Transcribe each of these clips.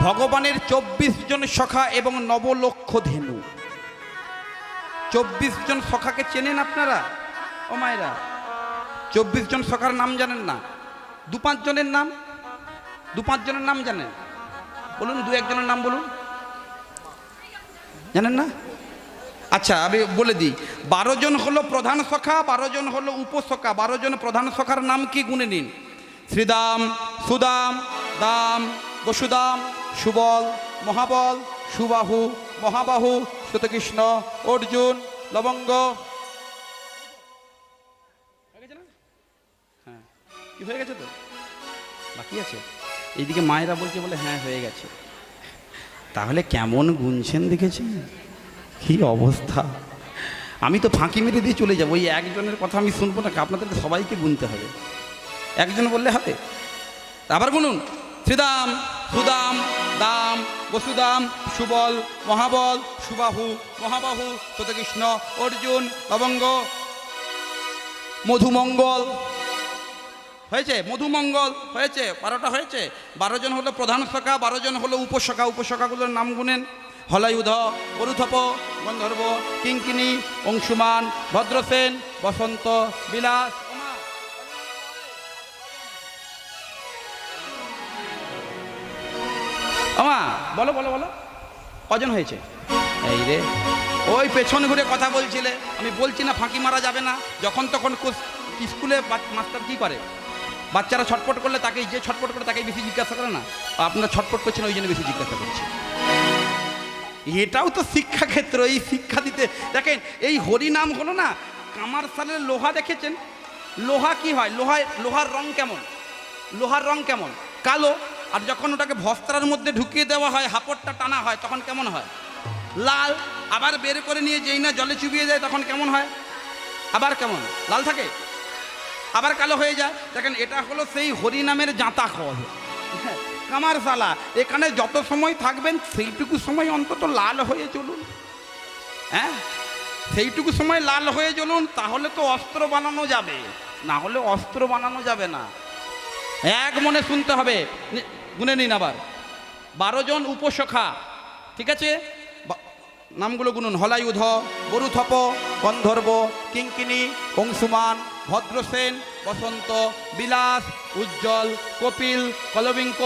ভগবানের 24 জন সখা এবং 9 লক্ষ ধেনু। 24 জন সখাকে চেনেন আপনারা? ও মায়েরা, 24 জন সখার নাম জানেন না? 2-5 জনের নাম, 2-5 জনের নাম জানেন? বলুন, 2-1 জনের নাম বলুন। জানেন না? আচ্ছা আমি বলে দিই, 12 জন হলো প্রধান সখা, 12 জন হলো উপসখা। 12 জন প্রধান সখার নাম কি গুনে নিন? শ্রীদাম, সুদাম, দাম, বসুদাম, সুবল, মহাবল, সুবাহু, মহাবাহু, শ্রুতকৃষ্ণ, অর্জুন, লবঙ্গ। হ্যাঁ, কি হয়ে গেছে? তো বাকি আছে। এইদিকে মায়েরা বলছে, বলে হ্যাঁ হয়ে গেছে। তাহলে কেমন গুনছেন দেখেছেন? কি অবস্থা! আমি তো ফাঁকি মেরে দিয়ে চলে যাবো, ওই একজনের কথা আমি শুনবো না, আপনাদের সবাইকে গুনতে হবে। একজন বললে হবে? আবার গুনুন, শ্রীদাম, সুদাম, দাম, বসুদাম, সুবল, মহাবল, সুবাহু, মহাবাহু, শ্রুতকৃষ্ণ, অর্জুন, লবঙ্গ, মধুমঙ্গল। হয়েছে? মধুমঙ্গল হয়েছে, 12টা হয়েছে। 12 জন হলো প্রধান সখা, 12 জন হলো উপসখা। উপসখাগুলোর নাম গুনেন: হলায়ুধ, বরুথপ, গন্ধর্ব, কিঙ্কিনী, অংশুমান, ভদ্রসেন, বসন্ত, বিলাস। আমা বলো বলো বলো, কজন হয়েছে? এই রে, ওই পেছন ঘুরে কথা বলছিলে। আমি বলছি না ফাঁকি মারা যাবে না। যখন তখন স্কুলে মাস্টার কী করে, বাচ্চারা ছটপট করলে তাকে, যে ছটপট করে তাকেই বেশি জিজ্ঞাসা করে না? আপনারা ছটপট করছেন, ওই জন্য বেশি জিজ্ঞাসা করছে। এটাও তো শিক্ষাক্ষেত্র। এই শিক্ষা দিতে দেখেন, এই হরিনাম হলো না কামার সালের লোহা দেখেছেন? লোহা কি হয়? লোহার রং কেমন? লোহার রং কেমন? কালো। আর যখন ওটাকে ভস্ত্রার মধ্যে ঢুকিয়ে দেওয়া হয়, হাপড়টা টানা হয়, তখন কেমন হয়? লাল। আবার বের করে নিয়ে যেই না জলে চুবিয়ে যায়, তখন কেমন হয়? আবার কেমন লাল থাকে, আবার কালো হয়ে যায়। দেখেন, এটা হলো সেই হরিনামের জাঁতা খোল, কামার সালা। এখানে যত সময় থাকবেন সেইটুকু সময় অন্তত লাল হয়ে চলুন। হ্যাঁ, সেইটুকু সময় লাল হয়ে চলুন, তাহলে তো অস্ত্র বানানো যাবে, না হলে অস্ত্র বানানো যাবে না। এক মনে শুনতে হবে। গুনে নিন আবার, 12 জন উপসখা, ঠিক আছে? নামগুলো গুনুন: হলায়ুধ, বরুথপ, গন্ধর্ব, কিঙ্কিনী, অংশুমান, ভদ্রসেন, বসন্ত, বিলাস, উজ্জ্বল, কপিল, কলবিঙ্ক।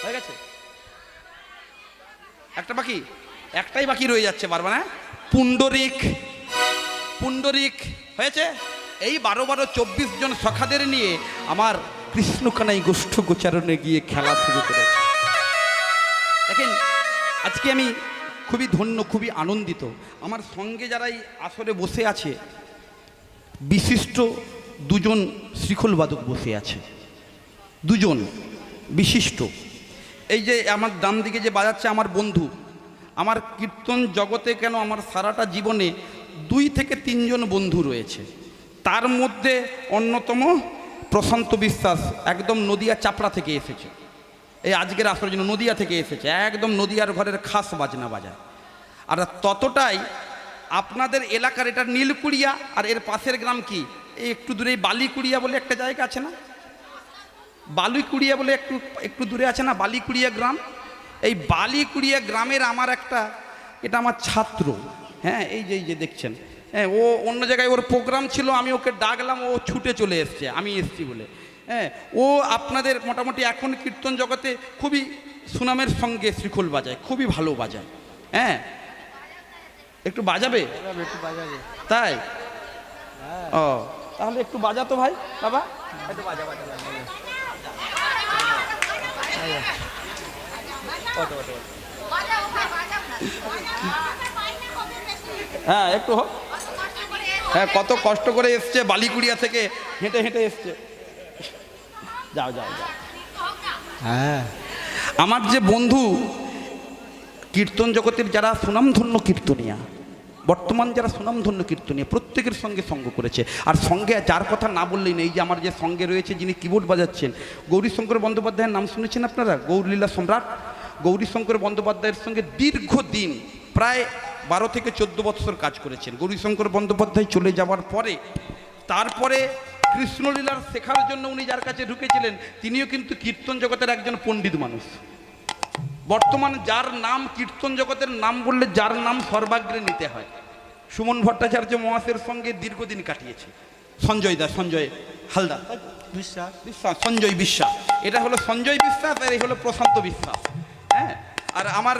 হয়ে গেছে? একটা বাকি, একটাই বাকি রয়ে যাচ্ছে বারবার। হ্যাঁ, পুণ্ডরিক। পুণ্ডরিক হয়েছে? এই 12 24 জন সখাদের নিয়ে আমার কৃষ্ণকানাই গোষ্ঠ গোচারণে গিয়ে খেলা শুরু করেছে। দেখেন, আজকে আমি খুবই ধন্য, খুবই আনন্দিত। আমার সঙ্গে যারা এই আসরে বসে আছে, বিশিষ্ট 2 জন শ্রীখোলবাদক বসে আছে, 2 জন বিশিষ্ট। এই যে আমার ডান দিকে যে বাজাচ্ছে আমার বন্ধু, আমার কীর্তন জগতে কেন আমার সারাটা জীবনে 2 থেকে 3 জন বন্ধু রয়েছে। তার মধ্যে অন্যতম প্রশান্ত বিশ্বাস, একদম নদিয়া চাপড়া থেকে এসেছে। এই আজকের আসরের জন্য নদিয়া থেকে এসেছে, একদম নদিয়ার ঘরের খাস বাজনা বাজায়। আর ততটাই আপনাদের এলাকার, এটা নীলকুড়িয়া, আর এর পাশের গ্রাম কি, এই একটু দূরে বালিকুড়িয়া বলে একটা জায়গা আছে না? বালিকুড়িয়া বলে একটু দূরে আছে না বালিকুড়িয়া গ্রাম? এই বালিকুড়িয়া গ্রামের আমার একটা, এটা আমার ছাত্র। হ্যাঁ, এই যে দেখছেন, হ্যাঁ, ও অন্য জায়গায় ওর প্রোগ্রাম ছিল, আমি ওকে ডাকলাম, ও ছুটে চলে এসছে আমি এসছি বলে। হ্যাঁ, ও আপনাদের মোটামুটি এখন কীর্তন জগতে খুবই সুনামের সঙ্গে শ্রীখোল বাজায়, খুবই ভালো বাজায়। হ্যাঁ, একটু বাজাবে? তাই? ও, তাহলে একটু বাজাতো ভাই, বাবা একটু বাজা। হ্যাঁ, একটু হোক। হ্যাঁ, কত কষ্ট করে এসছে বালিকুড়িয়া থেকে, হেঁটে হেঁটে এসছে। যাও যাও যাও। হ্যাঁ, আমার যে বন্ধু কীর্তন জগতের যারা সুনামধন্য কীর্তনিয়া, বর্তমান যারা সুনামধন্য কীর্তনিয়া, প্রত্যেকের সঙ্গে সঙ্গ করেছে। আর সঙ্গে যার কথা না বললেই নেই, যে আমার যে সঙ্গে রয়েছে যিনি কিবোর্ড বাজাচ্ছেন, গৌরীশঙ্কর বন্দ্যোপাধ্যায়ের নাম শুনেছেন আপনারা? গৌরলীলা সম্রাট গৌরীশঙ্কর বন্দ্যোপাধ্যায়ের সঙ্গে দীর্ঘদিন, প্রায় 12 থেকে 14 বৎসর কাজ করেছেন। গৌরীশঙ্কর বন্দ্যোপাধ্যায় চলে যাওয়ার পরে, তারপরে কৃষ্ণলীলার শেখার জন্য উনি যার কাছে ঢুকেছিলেন, তিনিও কিন্তু কীর্তন জগতের একজন পণ্ডিত মানুষ। বর্তমান যার নাম কীর্তন জগতের নাম বললে যার নাম সর্বাগ্রে নিতে হয়, সুমন ভট্টাচার্য মহাশয়ের সঙ্গে দীর্ঘদিন কাটিয়েছে সঞ্জয় দা, সঞ্জয় হালদার বিশ্বাস বিশ্বাস, সঞ্জয় বিশ্বাস, এটা হলো সঞ্জয় বিশ্বাস আর এই হলো প্রশান্ত বিশ্বাস। হ্যাঁ, আর আমার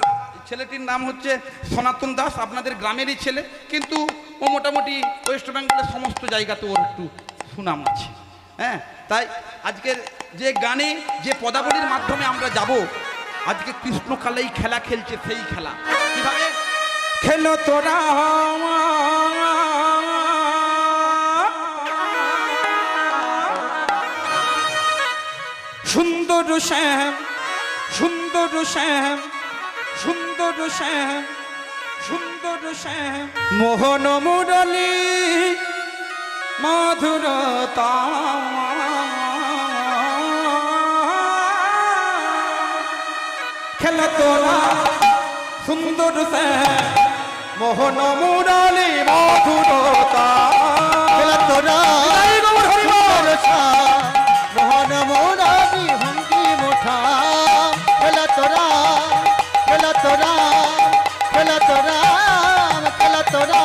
ছেলেটির নাম হচ্ছে সনাতন দাস, আপনাদের গ্রামেরই ছেলে, কিন্তু ও মোটামুটি ওয়েস্ট বেঙ্গলের সমস্ত জায়গাতে ওর একটু সুনাম আছে। হ্যাঁ, তাই আজকের যে গানে যে পদাবলীর মাধ্যমে আমরা যাব, আজকে কৃষ্ণকালেই খেলা খেলছে, সেই খেলা কিভাবে খেলো তোরা সুন্দর শ্যাম, সুন্দর শ্যাম, সুন্দর শ্যাম, সুন্দর শ্যাম, মোহন মুরলী মধুরতা খেলা তোরা সুন্দর শ্যাম, মোহন মুরলী মধুরতা খেলা তোরা মোহন মোরারি ভঙ্গি মুঠা খেলা তোরা খেলা তোরা খেলা তোরা খেলা তোরা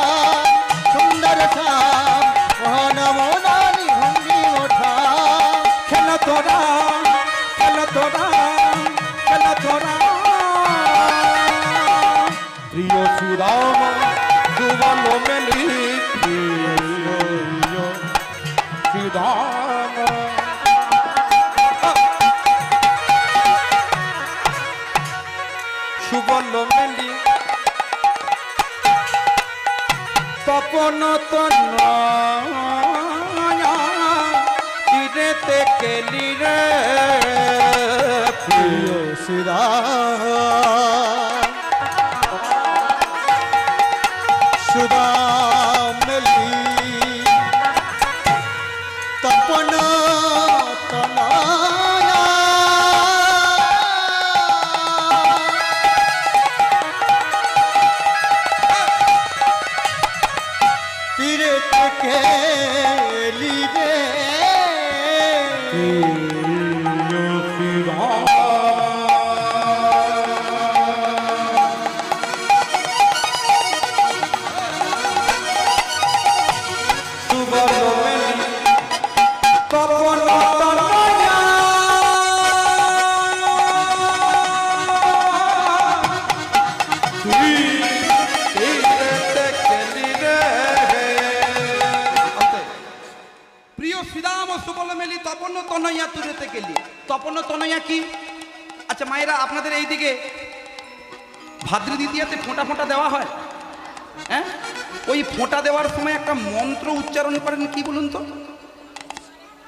সুন্দর শ্যাম মোহন মোরারি ভঙ্গি মুঠা খেলা তোরা, খেলা তোরা, খেলা তোরা প্রিয় শ্রীরাম দুবল মেলি প্রিয় শ্রীরাম সুবল মেলি তপন তনয়া তীরেতে কেলি রে প্রিয় শ্রীরাম সুদাম মেলি তপন তনয়া তীরে থেকে লিরে তপন তনয়া কি? আচ্ছা মায়েরা, আপনাদের এইদিকে ভাদ্র দ্বিতীয়াতে ফোঁটা ফোঁটা দেওয়া হয়। হ্যাঁ, ওই ফোঁটা দেওয়ার সময় একটা মন্ত্র উচ্চারণ করেন, কি বলুন তো?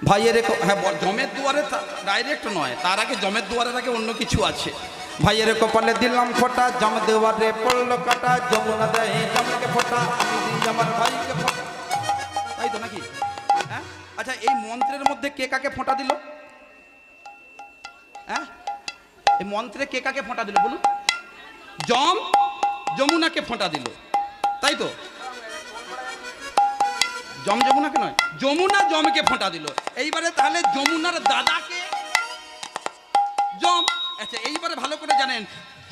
ভাইয়ের হ্যাঁ, জমের দুয়ারে ডাইরেক্ট নয়, তার আগে জমের দুয়ারের আগে অন্য কিছু আছে। ভাইয়ের কপালে দিলাম ফোঁটা, জম দেওয়ারে পড়লো কাটা, যমুনা দেয় জমকে ফোঁটা, আমি দিই আমার ভাইকে ফোঁটা। তাই তো নাকি? হ্যাঁ, আচ্ছা এই মন্ত্রের মধ্যে কে কাকে ফোঁটা দিল? হ্যাঁ, এই মন্ত্রে কে কাকে ফোঁটা দিল বলুন? জম যমুনাকে ফোঁটা দিল, তাই তো? জম যমুনাকে নয়, যমুনা জমকে ফোঁটা দিল। এইবারে তাহলে যমুনার দাদাকে জম। আচ্ছা এইবারে ভালো করে জানেন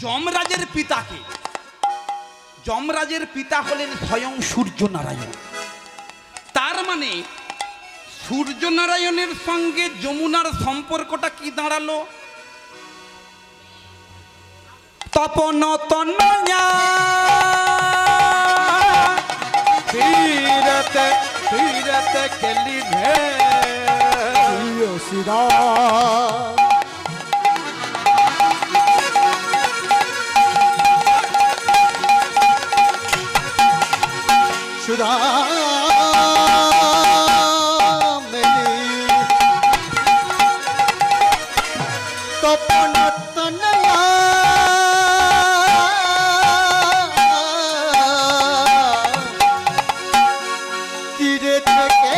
যমরাজের পিতাকে। যমরাজের পিতা হলেন স্বয়ং সূর্য নারায়ণ। তার মানে সূর্য নারায়ণের সঙ্গে যমুনার সম্পর্কটা কি দাঁড়ালো? তপন তনয়া তীরতে তীরতে খেলি রে প্রিয় শ্রীরাম সুদাম মেলি তপন তনয়া তীরে থেকে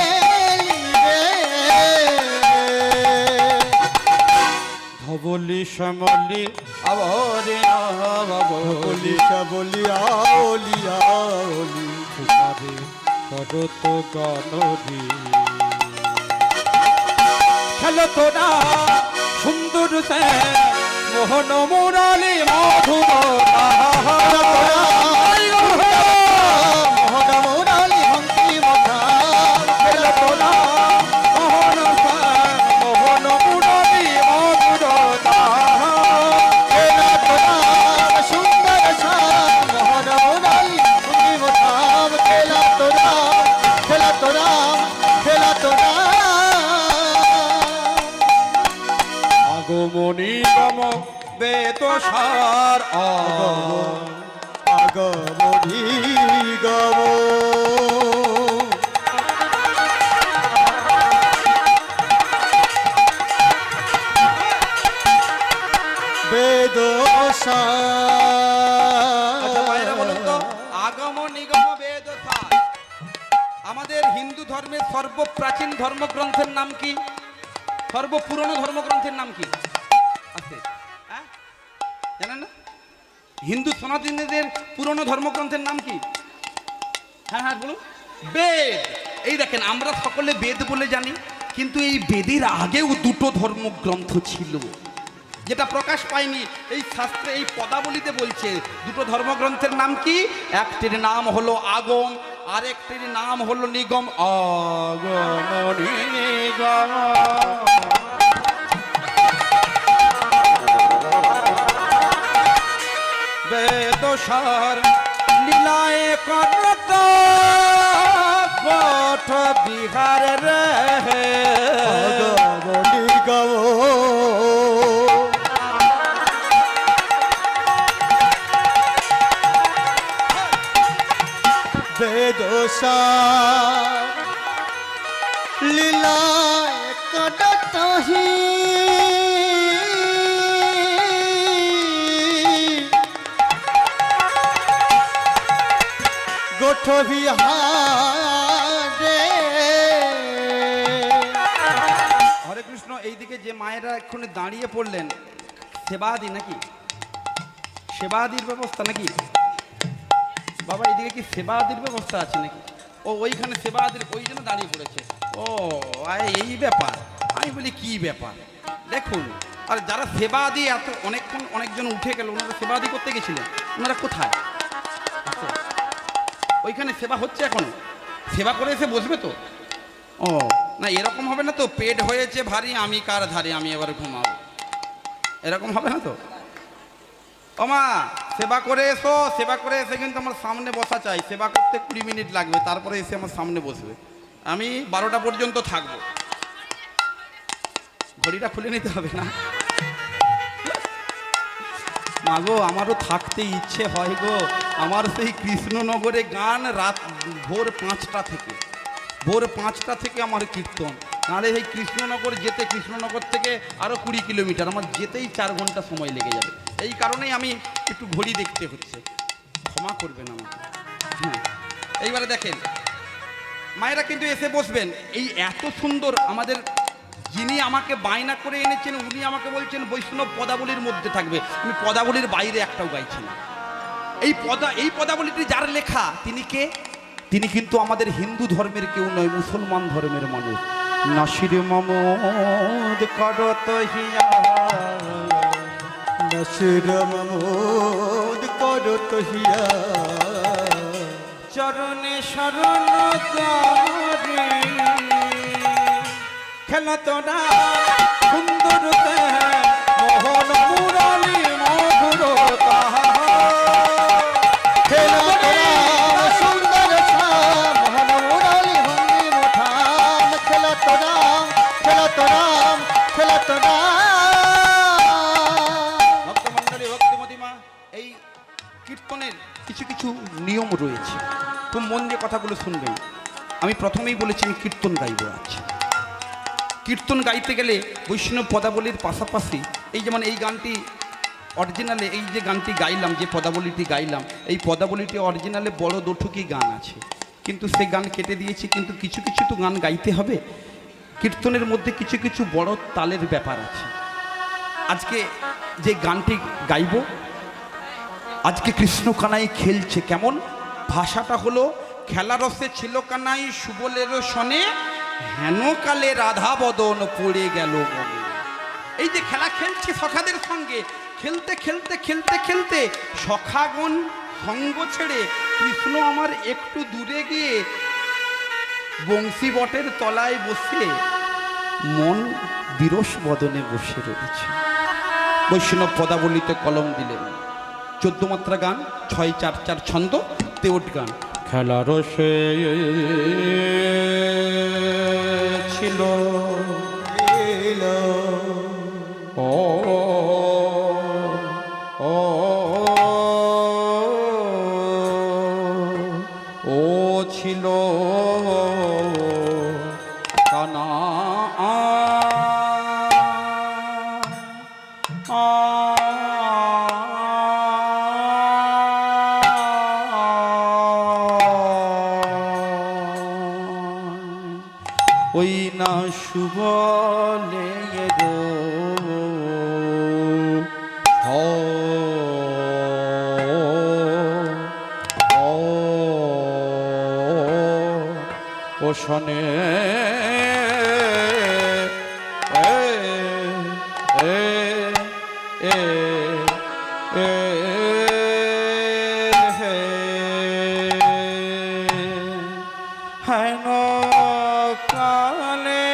ধবলি শ্যামলি আবরে বলি বলি আলি আলি ফুকারে শরত গণরি খেলো তোরা সুন্দর সে মোহন মুরালি মধুর মোহন মুরালি ভঙ্গি মধা খেলা তোরা মোহন মোহন মুরালি মধুর খেলা তোরা সুন্দর শ্যাম মোহন মুরালি ভঙ্গি মধা খেলা তোরা খেলা তোরা খেলা তোরা আগমনী গম বেদ সার আগমনি গম বেদ আচ্ছা ভাইরা বলুন তো আগম নিগম বেদ সার আমাদের হিন্দু ধর্মের সর্বপ্রাচীন ধর্মগ্রন্থের নাম কি? সর্বপুরনো ধর্মগ্রন্থের নাম কি আছে? হ্যাঁ জানেন না? হিন্দু সনাতনীদের পুরনো ধর্মগ্রন্থের নাম কি? হ্যাঁ হ্যাঁ বলুন। বেদ। এই দেখেন আমরা সকলে বেদ বলে জানি, কিন্তু এই বেদের আগেও দুটো ধর্মগ্রন্থ ছিল যেটা প্রকাশ পায়নি। এই শাস্ত্রে এই পদাবলিতে বলছে দুটো ধর্মগ্রন্থের নাম কি? একটির নাম হলো আগম, আরেকটির নাম হলো নিগম। আগম নিগম বেদসার লীলায় করত গোঠ বিহার রে আগমনি গম বেদসার লীলায় কদতহি গোঠ বিহারে হরে কৃষ্ণ। এইদিকে যে মায়েরা এক্ষুনি দাঁড়িয়ে পড়লেন, সেবাদি নাকি? সেবাদির ব্যবস্থা নাকি বাবা? এইদিকে কি সেবাদির ব্যবস্থা আছে নাকি? ও ওইখানে সেবাদির ওই জন্য দাঁড়িয়ে পড়েছে। ও এই ব্যাপার। আমি বলি কি ব্যাপার দেখুন। আর যারা সেবাদি এত অনেকক্ষণ অনেকজন উঠে গেল, ওনারা সেবাদি করতে গেছিলেন, ওনারা কোথায়? আচ্ছা, ওইখানে সেবা হচ্ছে এখনো? সেবা করে এসে বসবে তো? ও না, এরকম হবে না তো পেট হয়েছে ভারী আমি কার ধারে আমি এবার ঘুমাবো, এরকম হবে না তো? ও মা সেবা করে এসো, সেবা করে এসে কিন্তু আমার সামনে বসা চাই। সেবা করতে 20 মিনিট লাগবে, তারপরে এসে আমার সামনে বসবে। আমি 12টা পর্যন্ত থাকবো। ঘড়িটা খুলে নিতে হবে না? মা গো আমারও থাকতে ইচ্ছে হয় গো। আমার সেই কৃষ্ণনগরে গান রাত ভোর 5টা থেকে, ভোর 5টা থেকে আমার কীর্তন। নাহলে এই কৃষ্ণনগর যেতে, কৃষ্ণনগর থেকে আরও 20 কিলোমিটার, আমার যেতেই 4 ঘন্টা সময় লেগে যাবে। এই কারণেই আমি একটু ঘড়ি দেখতে হচ্ছে, ক্ষমা করবেন আমাকে। হ্যাঁ এইবারে দেখেন মায়েরা কিন্তু এসে বসবেন। এই এত সুন্দর আমাদের যিনি আমাকে বায়না করে এনেছেন, উনি আমাকে বলছেন বৈষ্ণব পদাবলীর মধ্যে থাকবে। আমি পদাবলীর বাইরে একটাও গাইছি না। এই পদাবলীটি যার লেখা তিনি কে? তিনি কিন্তু আমাদের হিন্দু ধর্মের কেউ নয়, মুসলমান ধর্মের মানুষ। নাসির মামুদ করত হিয়া, নসির মামুদ করত হিয়া চরণে শরণ করি খেলত না সুন্দর মোহন মুরালি মধুর খেলা তোরা সুন্দর শ্যাম মোহন মুরালি ভঙ্গি মঠাম খেলা তোরা খেলা তোরা খেলা তোরা ভক্তমণ্ডলী ভক্তিমতিমা, এই কীর্তনের কিছু কিছু নিয়ম রয়েছে, খুব মন দিয়ে কথাগুলো শুনবেন। আমি প্রথমেই বলেছি আমি কীর্তন গাইব। আচ্ছা, কীর্তন গাইতে গেলে বৈষ্ণব পদাবলীর পাশাপাশি এই যেমন এই গানটি অরিজিনালে, এই যে গানটি গাইলাম, যে পদাবলীটি গাইলাম, এই পদাবলীটি অরিজিনালে বড় দুঠুকি গান আছে, কিন্তু সে গান কেটে দিয়েছি। কিন্তু কিছু কিছু তো গান গাইতে হবে। কীর্তনের মধ্যে কিছু কিছু বড় তালের ব্যাপার আছে। আজকে যে গানটি গাইব, আজকে কৃষ্ণ কানাই খেলছে। কেমন ভাষাটা হলো, খেলা রসে ছিল কানাই সুবলের শনে, হেন কালে রাধা বদন পড়ে গেল মনে। এই যে খেলা খেলছে সখাদের সঙ্গে, খেলতে খেলতে খেলতে খেলতে সখাগণ সঙ্গ ছেড়ে কৃষ্ণ আমার একটু দূরে গিয়ে বংশী বটের তলায় বসে মন বিরস বদনে বসে রয়েছে। বৈষ্ণব পদাবলিতে কলম দিলেন। 14 মাত্রা গান, 6/4/4 ছন্দ, তেউট গান। খেলা রসে ছিল ও ও ও ছিল কানা ওই না সুবলে গো ও শোনে হেন কালে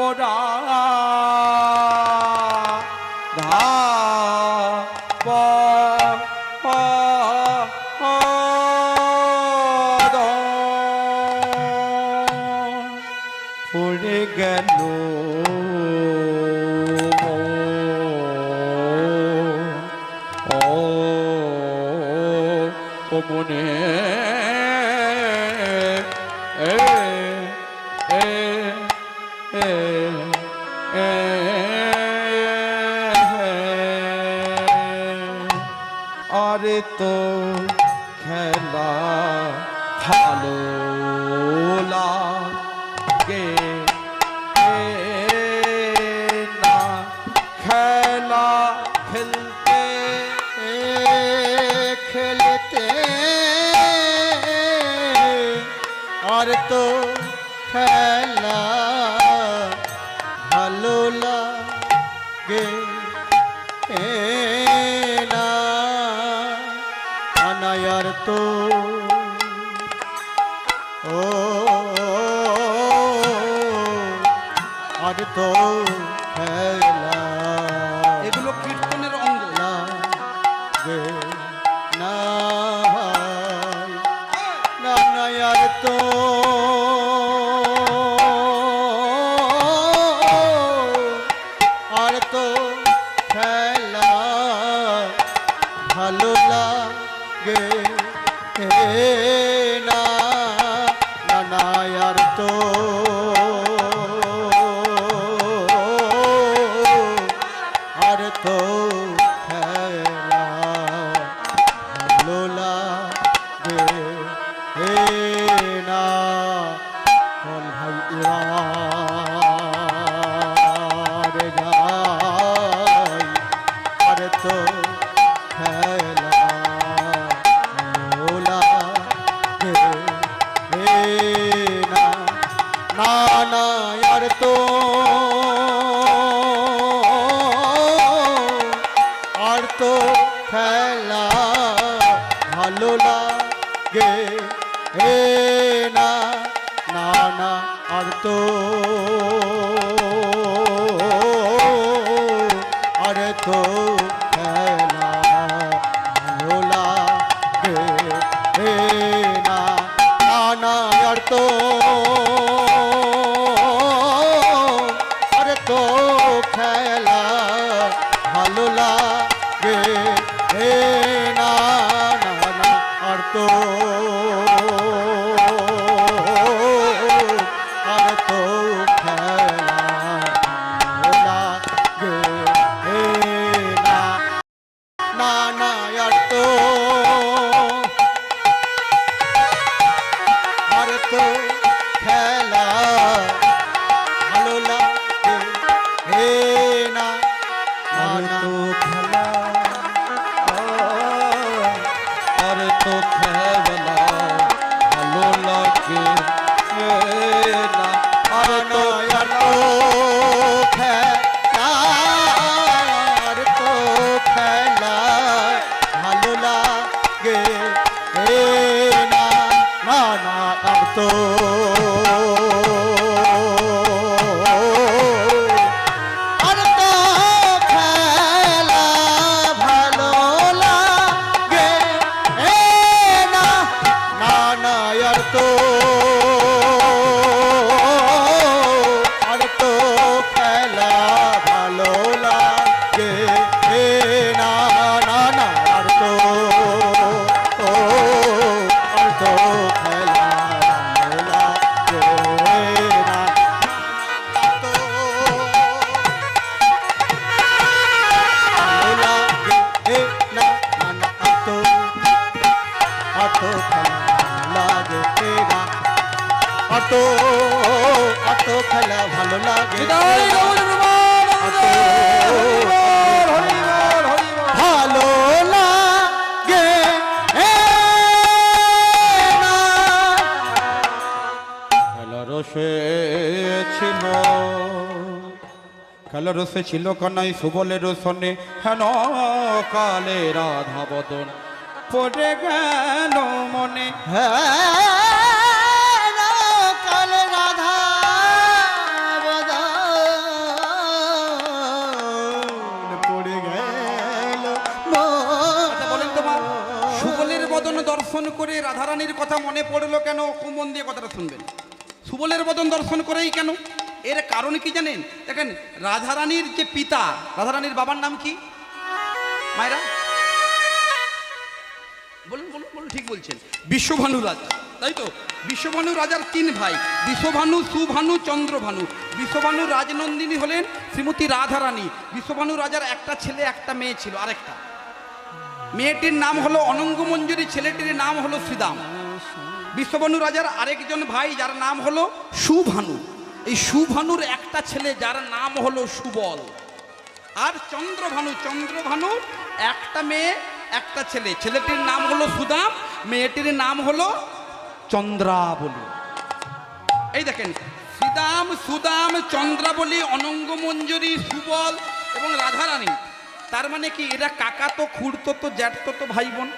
ওরা ধা পড়ে গেল ও মনে আরে তো খেলা ভালো লাগে না, খেলা খেলতে খেলতে আর তো খেলা ভালো লাগে না, আনায়ার তো ও আর তো খেলা এগুলো কীর্তনের অঙ্গ। লাগে না নানায়ার তো আর তো খেলা ভালো লাগে না নানায়ার তো আর তো খেলা ভালো লাগে না বল ভাই উড়ারে যাই আর তো খেলা ভালো লাগে না না না আর তো আর তো খেলা ভালো লাগে না না না আর তো খেলা ভালো লাগে না না না আর তো খেলা ভালো লাগে না না না আর তো খেলা ভালো লাগে না না না আর তো খেলা ভালো লাগে না আর তো খেলা আর তো খেলা ভালো লাগে আর তো খেলা ভালো লাগে না না না আর তো খেলা ভালো লাগে না না না আর তো খেলা ভালো লাগে না তো ভালো লাগে না না না অত খেলা ভালো লাগে ভালো লাগে না খেলার রসে ছিল কানাই সুবলের সনে হেন কালে রাধা বদন পড়ে গেল মনে। কাল রাধা পড়ে গেল বলেন তো মা, সুবলের বদন দর্শন করে রাধারানীর কথা মনে পড়লো কেন? খুব মন দিয়ে কথাটা শুনবেন। সুবলের বদন দর্শন করেই কেন? এর কারণ কি জানেন? দেখেন, রাধারানীর যে পিতা, রাধারানীর বাবার নাম কি? মায়েরা বলুন বলুন বলুন, ঠিক বলছেন, বিশ্বভানু রাজা, তাই তো? বিশ্বভানু রাজার 3 ভাই, বিশ্বভানু, সুভানু, চন্দ্রভানু। বিশ্বভানু রাজনন্দিনী হলেন শ্রীমতী রাধারানী। বিশ্বভানু রাজার একটা ছেলে একটা মেয়ে ছিল, আরেকটা মেয়েটির নাম হলো অনঙ্গমঞ্জুরি, ছেলেটির নাম হলো শ্রীদাম। বিশ্বভানু রাজার আরেকজন ভাই যার নাম হলো সুভানু। এই সুভানুর একটা ছেলে যার নাম হলো সুবল। আর চন্দ্রভানু, চন্দ্রভানুর একটা মেয়ে একটা ছেলে, ছেলেটির নাম হলো সুদাম, মেয়েটির নাম হলো চন্দ্রাবলী। এই দেখেন, শ্রীদাম, সুদাম, চন্দ্রাবলী, অনঙ্গমঞ্জুরি, সুবল এবং রাধারানী। তার মানে কি এরা কাকাতো, খুড়তো, জ্যাঠতো ভাই বোন?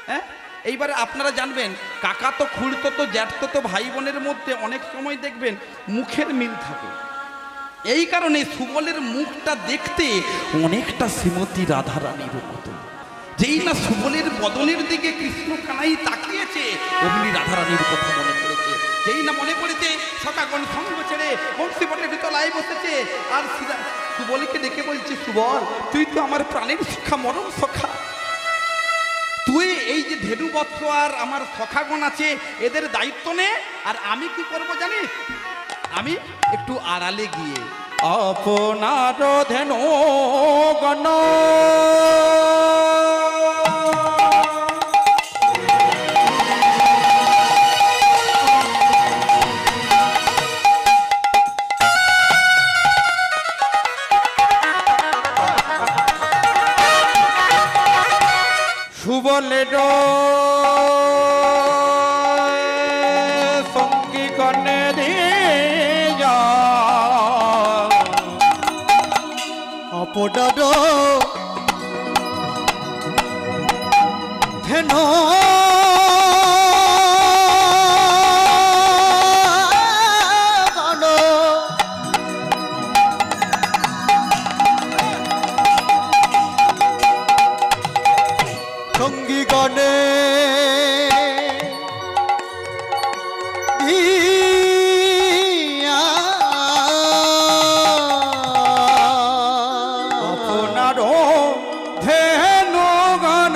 হ্যাঁ, এইবারে আপনারা জানবেন, কাকাতো, খুড়তো, জ্যাঠতো ভাই বোনের মধ্যে অনেক সময় দেখবেন মুখের মিল থাকে। এই কারণে সুবলের মুখটা দেখতে অনেকটা শ্রীমতী রাধারানীর মতো। যেই না সুবলের বদনের দিকে কৃষ্ণ কানাই তাকিয়েছে, অমনি রাধারানীর কথা মনে পড়েছে। যেই না মনে পড়েছে, সকাগণ সঙ্গ ছেড়ে বংশীবটের তলায় বসেছে, আর সুবলকে ডেকে বলছে, সুবল, তুই তো আমার প্রাণের সখা, মরম সখা। তুই এই যে ধেনু বৎস আর আমার সখাগণ আছে, এদের দায়িত্ব নে। আর আমি কি করব জানিস? আমি একটু আড়ালে গিয়ে আপনার ধেনু গণ সুবলের সঙ্গী কনে দিয়া অপডড ধেনো সঙ্গীগণে আপনারও ধেনু গণ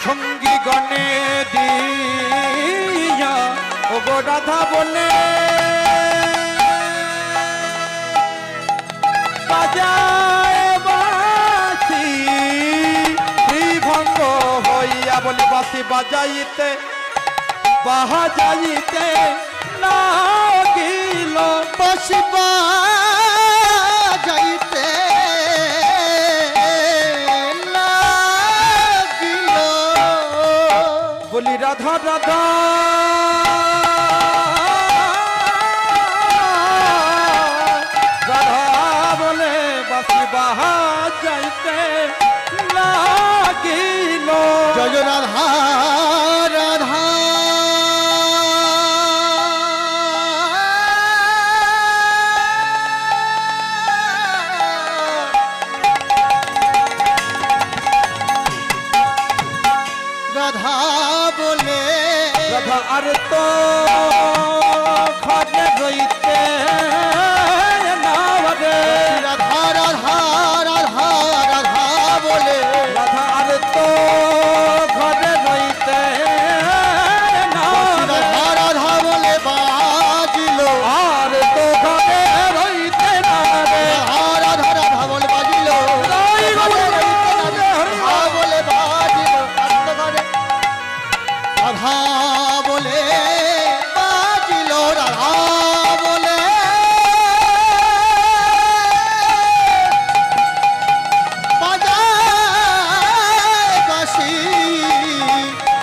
সঙ্গীগণে দিয়া ও গো রাধা বলে বাজায় বাঁশি, শ্রীভঙ্গ হইয়া বলে বাঁশি বাজাইতে বাজাইতে লাগিল, বসিবা যাইতে লাগিল। বলি রাধা রাধা রাধা বলে বাঁশি বাজাইতে লাগিল। জয় রাধা রাধা রাধা বলে রাধা আর তো খরে রইতে না রে। রাধা রাধা রাধা রাধা বলে রাধা আর তো ঘরে রইতে না রে। রাধা রাধা বলে বাজিল আর তো ঘরে রইতে না রে। রাধা রাধা বলে বাজিল রাধা বলে বাজিল রাধা বলে বাজিল রাধা বলে বাজায় বাঁশি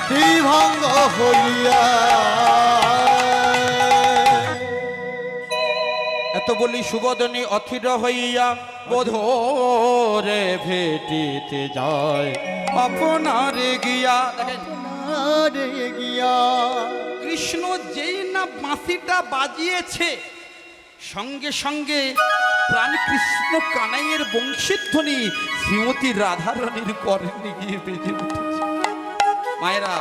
ত্রিভঙ্গ হইয়া। এত বলি সুবদনী অথির হইয়া বোধরে ভেটিতে যায় আপনার গিয়া। দেখেন আরে গিয়া কৃষ্ণ যেই না বাঁশিটা বাজিয়েছে সঙ্গে সঙ্গে প্রাণ কৃষ্ণ কানাইয়ের বংশীধ্বনি শ্রীমতী রাধারানীর কর্ণে গিয়ে বেজে উঠেছে। মায়েরা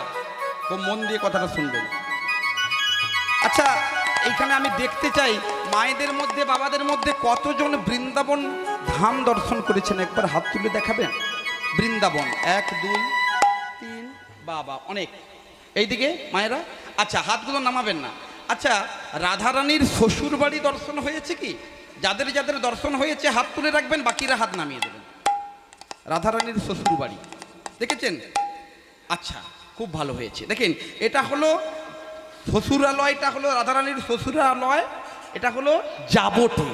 খুব মন দিয়ে কথাটা শুনবেন। আচ্ছা, এইখানে আমি দেখতে চাই মায়েদের মধ্যে বাবাদের মধ্যে কতজন বৃন্দাবন ধাম দর্শন করেছেন, একবার হাত তুলে দেখাবেন। বৃন্দাবন 1 2 3 বাবা অনেক। এইদিকে মায়েরা, আচ্ছা হাতগুলো নামাবেন না। আচ্ছা, রাধারানীর শ্বশুর বাড়ি দর্শন হয়েছে কি? যাদের যাদের দর্শন হয়েছে হাত তুলে রাখবেন, বাকিরা হাত নামিয়ে দেবেন। রাধারানীর শ্বশুর বাড়ি দেখেছেন? আচ্ছা, খুব ভালো হয়েছে। দেখেন, এটা হলো শ্বশুরালয়টা হলো রাধারানীর শ্বশুরালয়। এটা হলো জাবটে,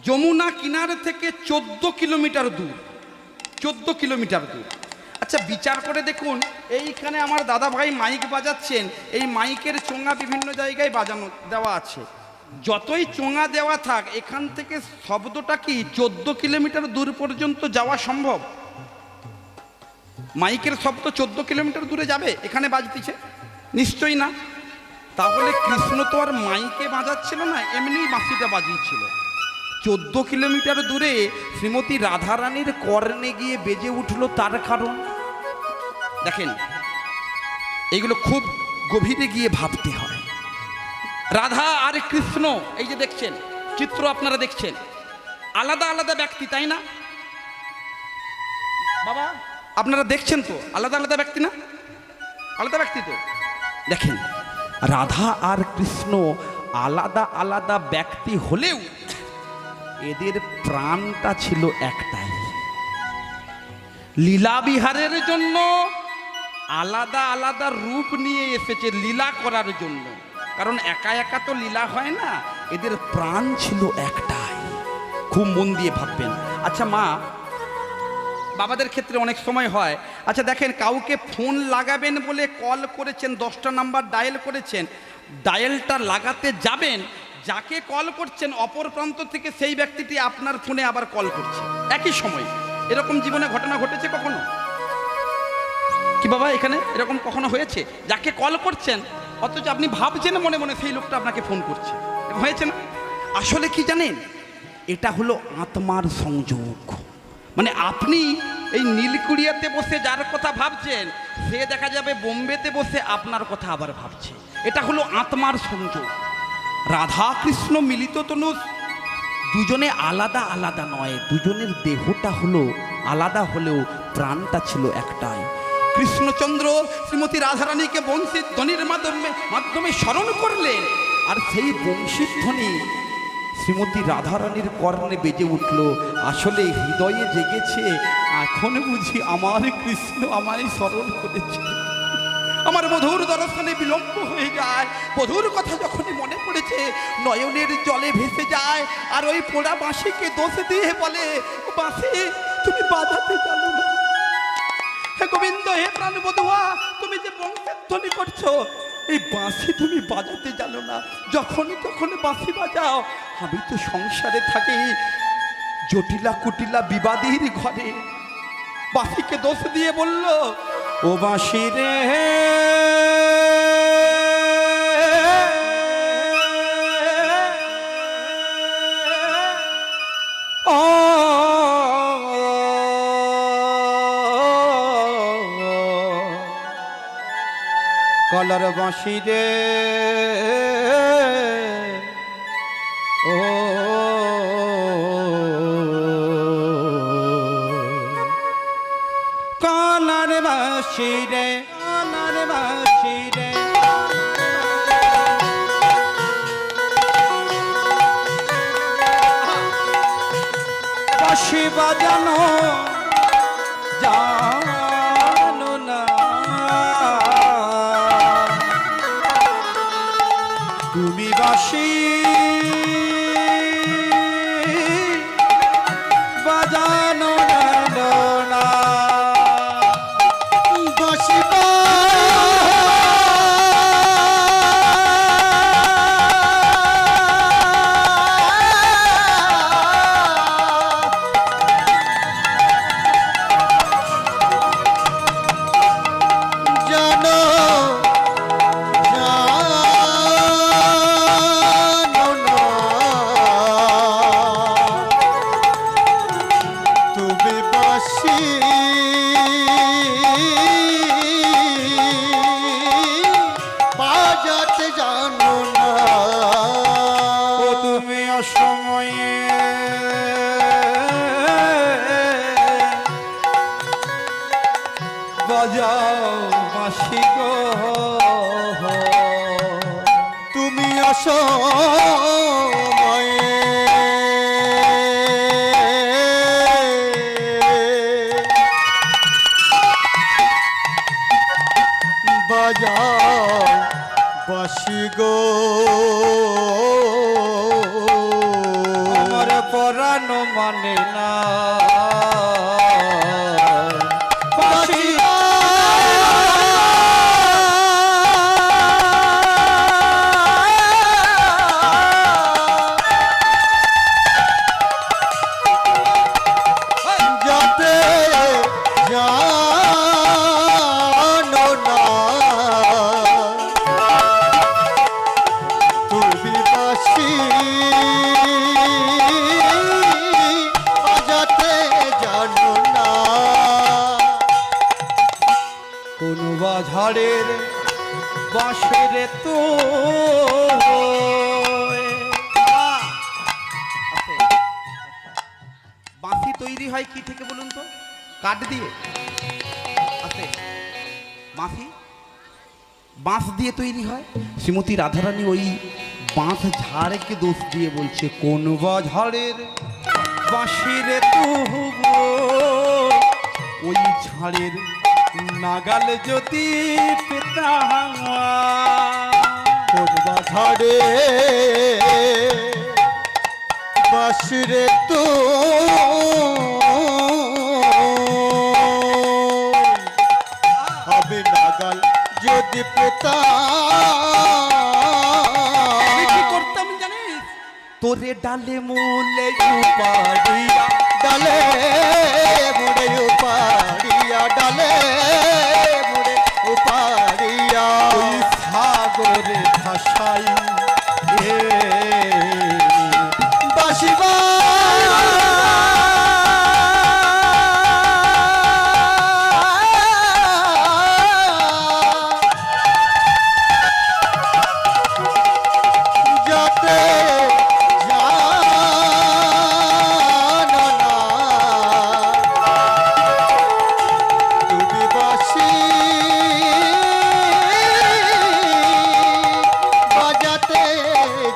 যমুনা কিনারে থেকে 14 কিলোমিটার দূর। 14 কিলোমিটার দূর। আচ্ছা, বিচার করে দেখুন, এইখানে আমার দাদা ভাই মাইক বাজাচ্ছেন, এই মাইকের চোঙা বিভিন্ন জায়গায় বাজানো দেওয়া আছে। যতই চোঙা দেওয়া থাক, এখান থেকে শব্দটা কি 14 কিলোমিটার দূর পর্যন্ত যাওয়া সম্ভব? মাইকের শব্দ 14 কিলোমিটার দূরে যাবে এখানে বাজতেছে? নিশ্চয়ই না। তাহলে কৃষ্ণ তো আর মাইকে বাজাচ্ছিল না, এমনি বাঁশিটা বাজিয়েছিল। 14 কিলোমিটার দূরে শ্রীমতী রাধারানীর কর্ণে গিয়ে বেজে উঠলো, তার কারণ দেখেন, এগুলো খুব গভীরে গিয়ে ভাবতে হয়। রাধা আর কৃষ্ণ, এই যে দেখছেন চিত্র, আপনারা দেখছেন আলাদা আলাদা ব্যক্তি, তাই না বাবা? আপনারা দেখছেন তো আলাদা আলাদা ব্যক্তি না? আলাদা ব্যক্তি তো। দেখেন, রাধা আর কৃষ্ণ আলাদা আলাদা ব্যক্তি হলেও এদের প্রাণটা ছিল একটাই। লীলা বিহারের জন্য আলাদা আলাদা রূপ নিয়ে এসেছে, লীলা করার জন্য। কারণ একা একা তো লীলা হয় না, এদের প্রাণ ছিল একটাই। খুব মন দিয়ে ভাববেন। আচ্ছা মা, বাবাদের ক্ষেত্রে অনেক সময় হয়, আচ্ছা দেখেন, কাউকে ফোন লাগাবেন বলে কল করেছেন, 10টা নাম্বার ডায়াল করেছেন, ডায়ালটা লাগাতে যাবেন, যাকে কল করছেন অপর প্রান্ত থেকে সেই ব্যক্তিটি আপনার ফোনে আবার কল করছে একই সময়। এরকম জীবনে ঘটনা ঘটেছে কখনো কি বাবা? এখানে এরকম কখনো হয়েছে? যাকে কল করছেন অথচ আপনি ভাবছেন মনে মনে সেই লোকটা আপনাকে ফোন করছে, হয়েছে না? আসলে কি জানেন, এটা হলো আত্মার সংযোগ। মানে আপনি এই নীলকুড়িয়াতে বসে যার কথা ভাবছেন, সে দেখা যাবে বোম্বেতে বসে আপনার কথা আবার ভাবছে। এটা হলো আত্মার সংযোগ। রাধা কৃষ্ণ মিলিত তনু দুজনে আলাদা আলাদা নয়, দুজনের দেহটা হলো আলাদা হলেও প্রাণটা ছিল একটাই। কৃষ্ণচন্দ্র শ্রীমতী রাধারানীকে বংশীর ধ্বনির মাধ্যমে স্মরণ করলেন, আর সেই বংশীর ধ্বনি শ্রীমতী রাধারানীর কর্ণে বেজে উঠল। আসলে হৃদয়ে জেগেছে, এখন বুঝি আমার কৃষ্ণ আমায় স্মরণ করেছে। আমার বধূর দর্শনে বিলম্ব হয়ে যায়, বধূর কথা যখনই মনে পড়েছে নয়নের জলে ভেসে যায়, আর ওই পোড়া বাঁশিকে দোষ দিয়ে বলে, বাঁশি তুমি বাজাতে জানো না। হে গোবিন্দ, হে প্রাণ বধুয়া, তুমি যে বংশের ধ্বনি করছো, এই বাঁশি তুমি বাজাতে জানো না। যখনই তখন বাঁশি বাজাও, আমি তো সংসারে থাকি, জটিলা কুটিলা বিবাদীর ঘরে বাঁশিকে দোষ দিয়ে বলল, ও বাঁশি রে ও কলার বাঁশি রে ও কলার বাঁশি রে কলার বাঁশি রে বাঁশি বাজানো জানো না তুমি বাঁশি বাজানো জানো না বাঁশি জানো জানো না তুমি বাঁশি বাজাতে জানো না ও তুমি অসময়ে বাজাও বাঁশি গো তুমি অসময়ে বাজাও বাঁশি গো আমার পরানো মানে না বাঁশি যাতে জানো না তুমি বাঁশি বাজাতে জানো না কোন বাঝাড়ের বাঁশের তো বাঁশি তৈরি হয় কি থেকে বলুন তো? কাঠ দিয়ে আছে বাঁশি বাঁশ দিয়ে তৈরি হয়। শ্রীমতী রাধারানী ওই বাঁশ ঝাড়কে দোষ দিয়ে বলছে, কোন বাঝাড়ের বাঁশির তো ওই ঝাড়ের নাগাল যদি পেতাম কোন বাঝারে বাঁশিরে তো হবে নাগাল যদি আমি কি পেতাম করতাম জানিস? তোরে ডালে মূলে উপাড়িয়া ডালে মুড়ে উপাড়িয়া ডালে মুড়ে উপাড়িয়া ওই সাগরে ভাসাই এ বাঁশিবা যাতে জানো না তুমি বাঁশি বাজাতে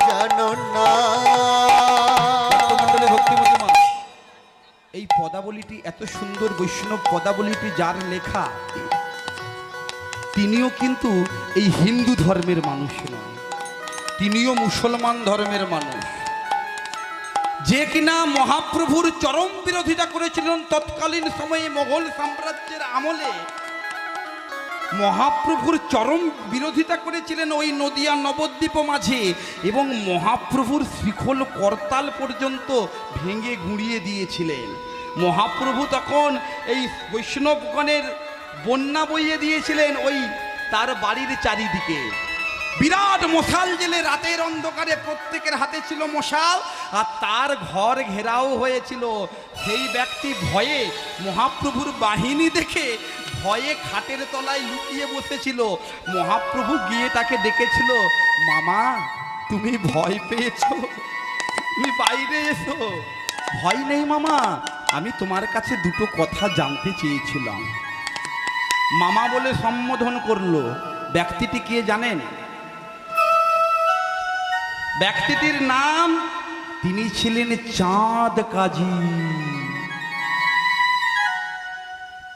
জানো না ভক্তমণ্ডলী, ভক্তিমতী মা, এই পদাবলীটি এত সুন্দর বৈষ্ণব পদাবলীটি যার লেখা, তিনিও কিন্তু এই হিন্দু ধর্মের মানুষ নয়, তিনিও মুসলমান ধর্মের মানুষ। যে কিনা মহাপ্রভুর চরম বিরোধিতা করেছিলেন তৎকালীন সময়ে মোগল সাম্রাজ্যের আমলে। মহাপ্রভুর চরম বিরোধিতা করেছিলেন ওই নদিয়া নবদ্বীপ মাঝে, এবং মহাপ্রভুর শিখল করতাল পর্যন্ত ভেঙে গুঁড়িয়ে দিয়েছিলেন। মহাপ্রভু তখন এই বৈষ্ণবগণের বন্যা বইয়ে দিয়েছিলেন ওই তার বাড়ির চারিদিকে। বিরাট মশাল জেলে রাতের অন্ধকারে প্রত্যেকের হাতে ছিল মশাল, আর তার ঘর ঘেরাও হয়েছিল। সেই ব্যক্তি ভয়ে মহাপ্রভুর বাহিনী দেখে ভয়ে খাটের তলায় লুকিয়ে বসেছিল। মহাপ্রভু গিয়ে তাকে ডেকেছিল, মামা তুমি ভয় পেয়েছো, তুমি বাইরে এসো। ভয় নেই মামা, আমি তোমার কাছে দুটো কথা জানতে চেয়েছিলাম। মামা বলে সম্বোধন করলো। ব্যক্তিটি কে জানেন? ব্যক্তিটির নাম, তিনি ছিলেন চাঁদ কাজী।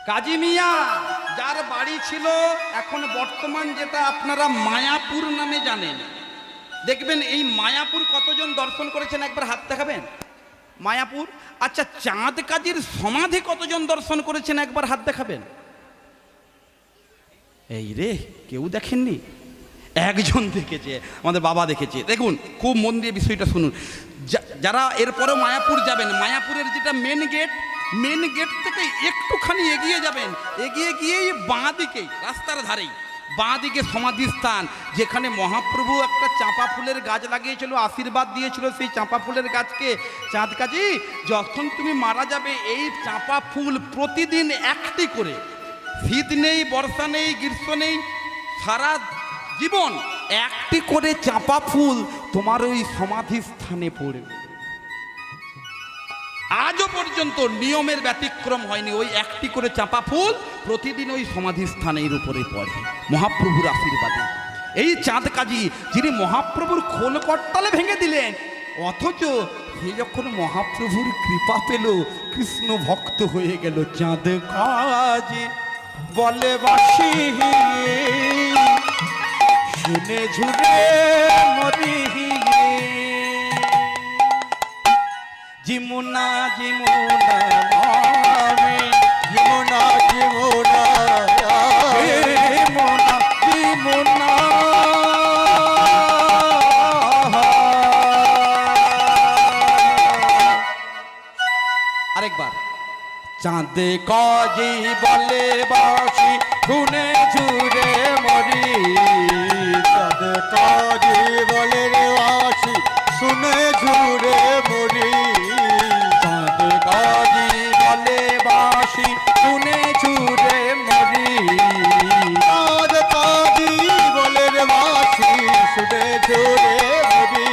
কাজী মিয়া, যার বাড়ি ছিল এখন বর্তমান যেটা আপনারা মায়াপুর নামে জানেন। দেখবেন এই মায়াপুর কতজন দর্শন করেছেন, একবার হাত দেখাবেন। মায়াপুর, আচ্ছা চাঁদ কাজীর সমাধি কতজন দর্শন করেছেন, একবার হাত দেখাবেন। এই রে, কেউ দেখেননি? একজন দেখেছে, আমাদের বাবা দেখেছে। দেখুন, খুব মন দিয়ে বিষয়টা শুনুন। যারা এরপরেও মায়াপুর যাবেন, মায়াপুরের যেটা মেন গেট থেকে একটুখানি এগিয়ে যাবেন, এগিয়ে গিয়েই বাঁ দিকেই রাস্তার ধারেই বাঁ দিকে সমাধি স্থান, যেখানে মহাপ্রভু একটা চাঁপা ফুলের গাছ লাগিয়েছিল, আশীর্বাদ দিয়েছিল সেই চাঁপা ফুলের গাছকে। চাঁদ কাজী, যখন তুমি মারা যাবে এই চাঁপা ফুল প্রতিদিন একটি করে, শীত নেই, বর্ষা নেই, গ্রীষ্ম নেই, সারা জীবন একটি করে চাঁপা ফুল তোমার ওই সমাধি স্থানে পড়বে। আজও পর্যন্ত নিয়মের ব্যতিক্রম হয়নি। ওই একটি করে চাঁপা ফুল প্রতিদিন ওই সমাধি স্থানের উপরে পড়ে মহাপ্রভুর আশীর্বাদে। এই চাঁদ কাজী, যিনি মহাপ্রভুর খোল করতালে ভেঙে দিলেন, অথচ সে যখন মহাপ্রভুর কৃপা পেল, কৃষ্ণ ভক্ত হয়ে গেল। চাঁদ কাজী বলে বাসি শুনে ঝুড়ে মরি, জিমুনা জিমুনা নামে, যমুনা যমুনা জিমুনা জিমুনা। আরেকবার। চাঁদ কাজী বলে বাসি শুনে ঝুড়ে মরি, চাঁদ কাজী বলে রে আসি শুনে ঝুড়ে মরি, চাঁদ কাজী বলে বাসি শুনে ঝুড়ে মরি, চাঁদ কাজী বলে রে আসি শুনে ঝুড়ে মরি,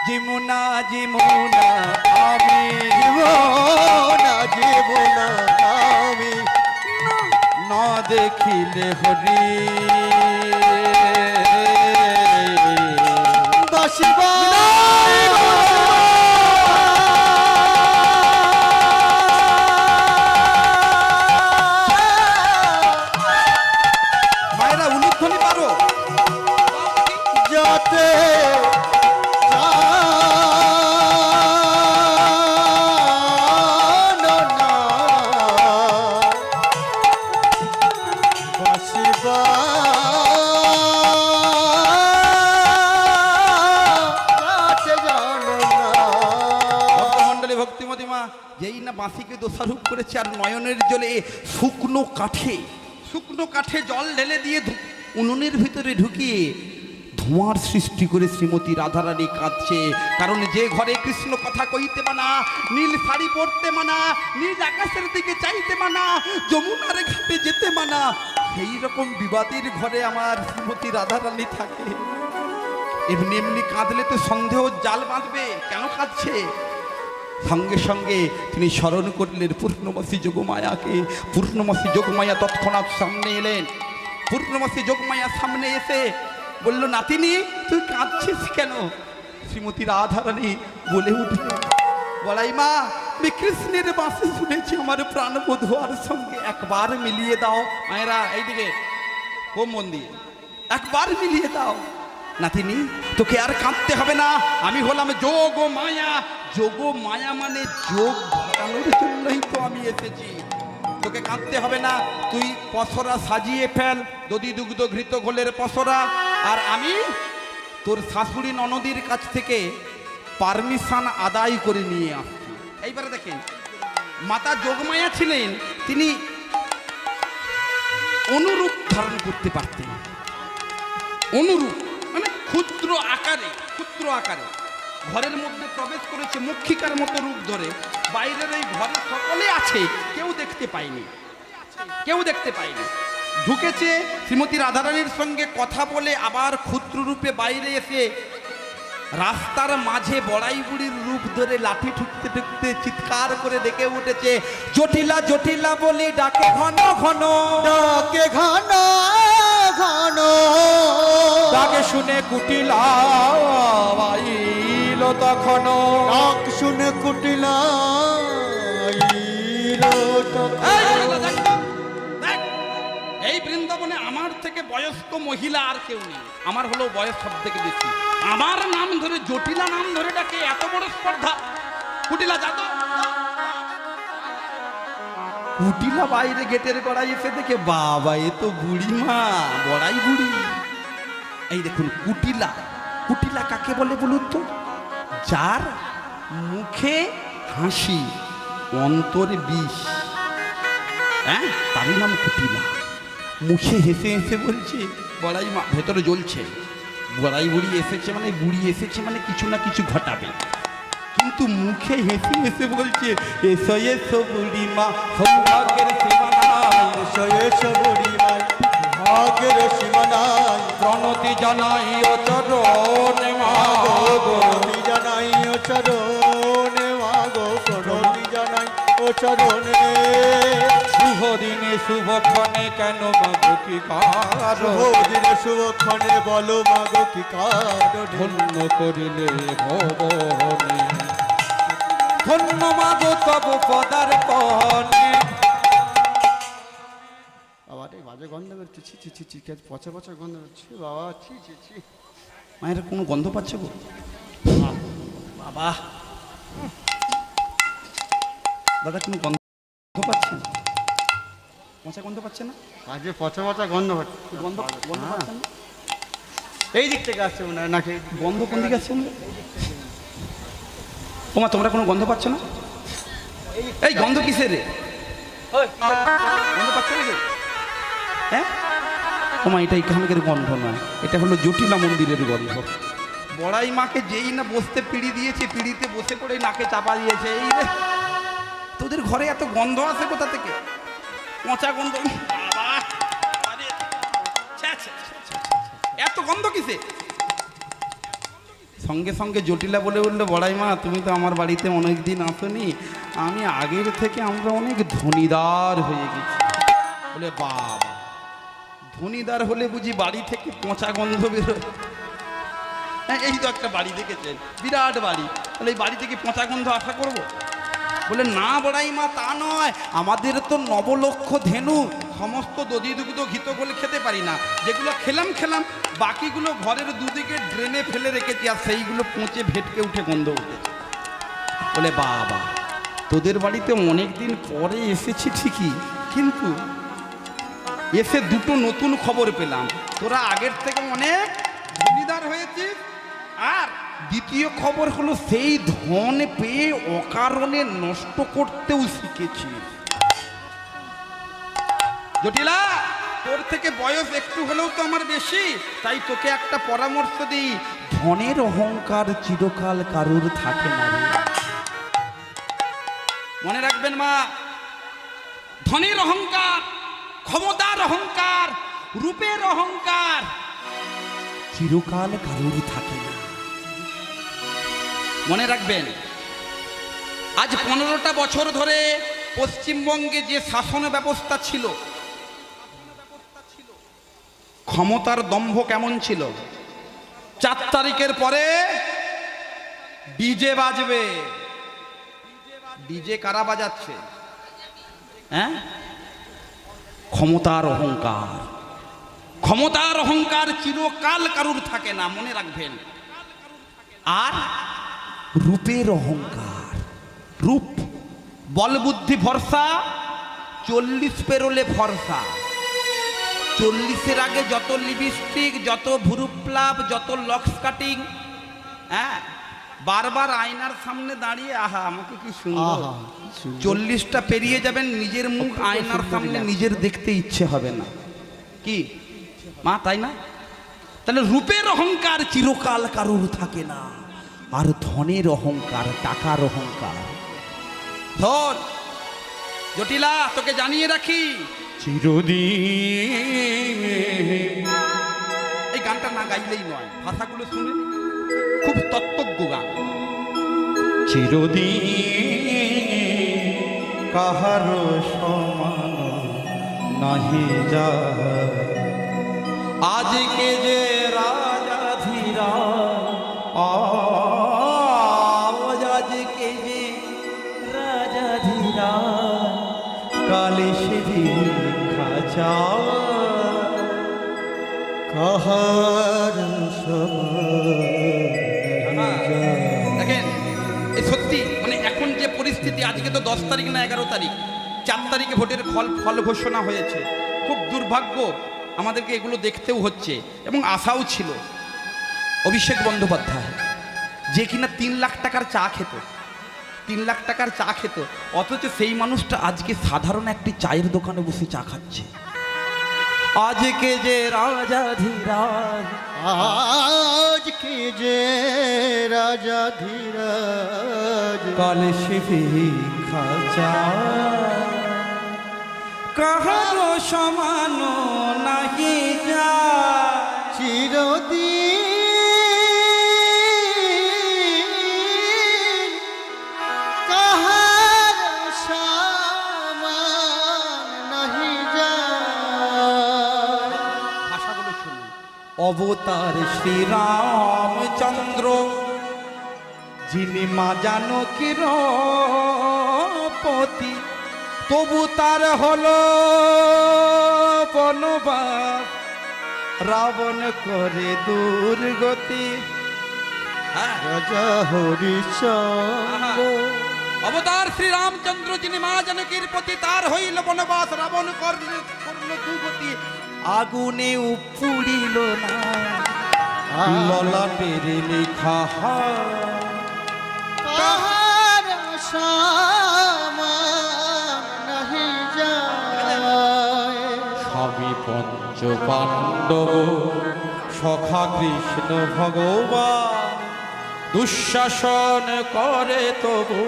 জিমুনা জিমুনা আমি, জীবনা জীবনা আমি না দেখিলে হরি। বাসিবা মায়েরা উলুধ্বনি পারো? যাতে বাসিবা ভক্তমণ্ডলী, ভক্তিমতী মা যেই না বাঁশিকে দোষারোপ করেছে, আর নয়নের জলে শুকনো কাঠে জল ঢেলে দিয়ে উনুনের ভিতরে ঢুকিয়ে ধোঁয়ার সৃষ্টি করে শ্রীমতী রাধারানী কাঁদছে। কারণ যে ঘরে কৃষ্ণ কথা কইতে মানা, নীল শাড়ি পরতে মানা, নীল আকাশের দিকে চাইতে মানা, যমুনার ঘাটে যেতে মানা, সেই রকম বিবাদের ঘরে আমার শ্রীমতী রাধারানী থাকে। এমনি এমনি কাঁদলে তো সন্দেহ জাল বাঁধবে, কেন কাঁদছে? সঙ্গে সঙ্গে তিনি স্মরণ করলেন পূর্ণমাসী যোগমায়াকে। পূর্ণমাসী যোগমায়া তৎক্ষণাৎ সামনে এলেন। পূর্ণমাসী যোগমায়া সামনে এসে বলল, নাতিনি তুই কাঁদছিস কেন? শ্রীমতী রাধারানী বলে উঠলেন, বলাই মা, আমি কৃষ্ণের বাঁশি শুনেছি আমার প্রাণবধূর সঙ্গে, একবার মিলিয়ে দাও। মায়েরা এইদিকে খুব মন দিয়ে একবার মিলিয়ে দাও। নাতিনি তোকে আর কাঁদতে হবে না, আমি হলাম যোগ মায়া। যোগ মায়া মানে যোগ ঘটানোর জন্যই তো আমি এসেছি। তোকে কাঁদতে হবে না, তুই পসরা সাজিয়ে ফেল, দধি দুগ্ধ ঘৃত ঘোলের পসরা, আর আমি তোর শাশুড়ি ননদির কাছ থেকে পারমিশন আদায় করে নিয়ে আসছি। এইবারে দেখেন, মাতা যোগমায়া ছিলেন, তিনি অনুরূপ ধারণ করতে পারতেন। অনুরূপ মানে ক্ষুদ্র আকারে, ক্ষুদ্র আকারে ঘরের মধ্যে প্রবেশ করেছে মক্ষিকার মতো রূপ ধরে। বাইরের এই ঘরে সকলে আছে, কেউ দেখতে পায়নি, কেউ দেখতে পায়নি। ঢুকেছে শ্রীমতী রাধারানীর সঙ্গে কথা বলে, আবার ক্ষুদ্র রূপে বাইরে এসে রাস্তার মাঝে বড়াই বুড়ির রূপ ধরে লাঠি ঠুকতে ঠুকতে চিৎকার করে ডেকে উঠেছে, জটিলা জটিলা বলে ডাকে ঘন ঘন, ডাকে ঘন ঘন, ডাকে শুনে কুটিলা আইল তখন, ডাক শুনে কুটিলা আইল তখন। এই বৃন্দাবনে আমার থেকে বয়স্ক মহিলা আর কেউ নেই, আমার হলো বয়স সব থেকে বেশি। আমার নাম ধরে, জটিলা নাম ধরে ডাকে, এত বড় স্পর্ধা। কুটিলা যাদব, কুটিলা বাইরে গেটের গড়াই এসে দেখে, বাবা এ তো বুড়ি মা, বড়াই বুড়ি। এই দেখুন কুটিলা, কুটিলা কাকে বলে বলুন তো? যার মুখে হাসি অন্তরে বিষ, হ্যাঁ, তারই নাম কুটিলা। মুখে হেসে হেসে বলছে বড়াই মা, ভেতরে জ্বলছে, বড়াই বুড়ি এসেছে মানে, বুড়ি এসেছে মানে কিছু না কিছু ঘটাবে, কিন্তু মুখে হেসে হেসে বলছে, এসো এসো বুড়ি মা, সৌভাগ্যের সীমা নাই, এসো এসো বুড়ি মাই, ভাগ্যের সীমা নাই, প্রণতি জানাই ও চরণে মাগো, প্রণতি জানাই ও চরণে মাগো, প্রণতি জানাই ও চরণে। শুভ দিনে শুভক্ষণে কেন মাগো কি কারণ, শুভ দিনে শুভক্ষণে বলো মাগো কি কারণ, ধন্য করিলে ভবনে, ধন্য মাগো তব পদার্পণে। বাবা রে বাজে গন্ধ বেরোচ্ছে, ছি ছি ছি ছি, পচা পচা গন্ধ বেরোচ্ছে বাবা, ছি ছি ছি। মায়ের কোনো গন্ধ পাচ্ছে গো? বাবা দাদা কোনো গন্ধ পাচ্ছেন? পচা গন্ধ পাচ্ছে না? বাজে পচা পচা গন্ধ হচ্ছে, গন্ধ গন্ধ পাচ্ছেন না? এই দিক থেকে আসছে মনে হয় নাকি? গন্ধ কোন দিকে আসছে? ওমা তোমরা কোনো গন্ধ পাচ্ছ না? এই গন্ধ কিসের রে? গন্ধ পাচ্ছ না রে? হ্যাঁ ওমা, এটা এখানকার গন্ধ নয়, এটা হলো জটিলা মন্দিরের গন্ধ। বড়াই মাকে যেই না বসতে পিড়ি দিয়েছে, পিড়িতে বসে পড়ে নাকে চাপা দিয়েছে। এই রে, তোদের ঘরে এত গন্ধ আসে কোথা থেকে? পচা গন্ধ, বাবা আরে, ছ্যা, ছ্যা, ছ্যা, ছ্যা, ছ্যা। এত গন্ধ কিসে? সঙ্গে সঙ্গে জটিলা বলে উঠলো, বড়াই মা তুমি তো আমার বাড়িতে অনেক দিন আসনি, আমি আগের থেকে আমরা অনেক ধনীদার হয়ে গেছি। বলে বাবা, ধনীদার হলে বুঝি বাড়ি থেকে পচা গন্ধ বেরোয়? হ্যাঁ, এই তো একটা বাড়ি দেখেছেন, বিরাট বাড়ি, তাহলে এই বাড়ি থেকে পচা গন্ধ আশা করব? বলে না বড়াই মা, তা নয়, আমাদের তো নবলক্ষ ধেনু, সমস্ত দধি দুগ্ধ ঘিত গোল খেতে পারি না, যেগুলো খেলাম বাকিগুলো ঘরের দুদিকে ড্রেনে ফেলে রেখেছি, আর সেইগুলো পচে ভেটকে উঠে গন্ধ উঠেছে। বলে বাবা, তোদের বাড়িতে অনেক দিন পরে এসেছি ঠিকই, কিন্তু এসে দুটো নতুন খবর পেলাম, তোরা আগের থেকে অনেক ধনীদার হয়েছিস, আর দ্বিতীয় খবর হলো সেই ধন পেয়ে অকারণে নষ্ট করতেও শিখেছিস। জটিলা, তোর থেকে বয়স একটু হলেও তো আমার বেশি, তাই তোকে একটা পরামর্শ দিই, ধনের অহংকার চিরকাল কারুর থাকে না রে। মনে রাখবেন মা, ধনের অহংকার, ক্ষমতার অহংকার, রূপের অহংকার চিরকাল কারুর থাকে না। মনে রাখবেন, আজ 15টা বছর ধরে পশ্চিমবঙ্গে যে শাসন ব্যবস্থা ছিল, ক্ষমতার দম্ভ কেমন ছিল? 4 তারিখের পরে ডিজে বাজবে। ডিজে কারা বাজাচ্ছে? হ্যাঁ, ক্ষমতার অহংকার। ক্ষমতার অহংকার চিরকাল কারুর থাকে না, মনে রাখবেন। আর রূপের অহংকার, রূপ বল বুদ্ধি ভরসা, 40 পেরোলে ভরসা। 40-এর আগে যত লিপস্টিক, যত ভুরুপ্লাব, যত লক্স কাটিং, হ্যাঁ, বারবার আয়নার সামনে দাঁড়িয়ে আহা আমাকে কি সুন্দর। আহা, কি সুন্দর। 40টা পেরিয়ে যাবেন, নিজের মুখ আয়নার সামনে নিজের দেখতে ইচ্ছে হবে না, কি মা তাই না? তাহলে রূপের অহংকার চিরকাল কারুর থাকে না, আর ধনের অহংকার, টাকার অহংকার। ধর জটিলা, তোকে জানিয়ে রাখি, চিরদিন এই গানটা না গাইলেই নয়, ভাষাগুলো শুনে খুব তত্ত্বজ্ঞ গান। চিরদিন কাহার সমান নাহি যায়, আজকে যে রাজাধীরা, আজকে যে রাজাধীরা, কালে সেদিন খাঁচা কাহার সমান নাহি যায়। দেখেন এই সত্যি, মানে এখন যে পরিস্থিতি, আজকে তো 10 তারিখ না 11 তারিখ, 4 তারিখে ভোটের ফল ঘোষণা হয়েছে। খুব দুর্ভাগ্য, আমাদেরকে এগুলো দেখতেও হচ্ছে এবং আশাও ছিল। অভিষেক বন্দ্যোপাধ্যায় যে কিনা 3 লাখ টাকার চা খেত, 3 লাখ টাকার চা খেত, অথচ সেই মানুষটা আজকে সাধারণ একটি চায়ের দোকানে বসে চা খাচ্ছে। আজকে যে রাজাধীরাজ, আজকে যে রাজা ধীরাজ, কালে শিবি খাজা, কাহার সমান নাহি যা, চিরদিন কাহার সমান নাহি যায়। ভাষাগুলো শুনুন। অবতার শ্রীরামচন্দ্র, যিনি মা জানকীর পতি, তবু তার হলো বনবাস, রাবণ করে দুর্গতি। হ্যাঁ, রাজা হরিশ্চন্দ্র অবতার শ্রীরামচন্দ্র, যিনি মা জানকীর প্রতি, তার হইল বনবাস, রাবণ করল দুর্গতি। আগুনে পুড়িল না ললাটের লেখা, কাহার সমান নাহি যায়। সবই পঞ্চ পাণ্ডব সখা কৃষ্ণ ভগবান, দুঃশাসন করে তবু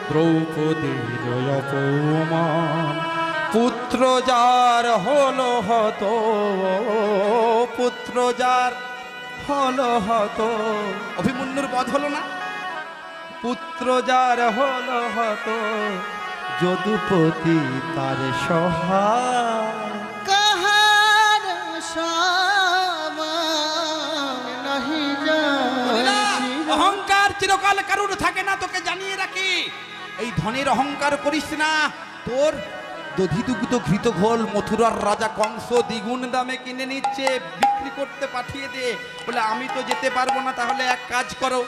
দ্রৌপদীর অপমান। পুত্র যার হল হত, পুত্র যার হল হত, অভিমন্যুর বধ হলো না, পুত্র যার হল হত, যদুপতি তার সহায়। কাহার সমান নাহি যায়। অহংকার চিরকাল কারুর থাকে না, তোকে জানিয়ে রাখি। এই ধনের অহংকার করিস না। তোর দধিদুগ্ধ ঘৃত ঘোল মথুরার রাজা কংস দ্বিগুণ দামে কিনে নিচ্ছে, বিক্রি করতে পাঠিয়ে দে। বলে আমি তো যেতে পারবো না, তাহলে এক কাজ করো,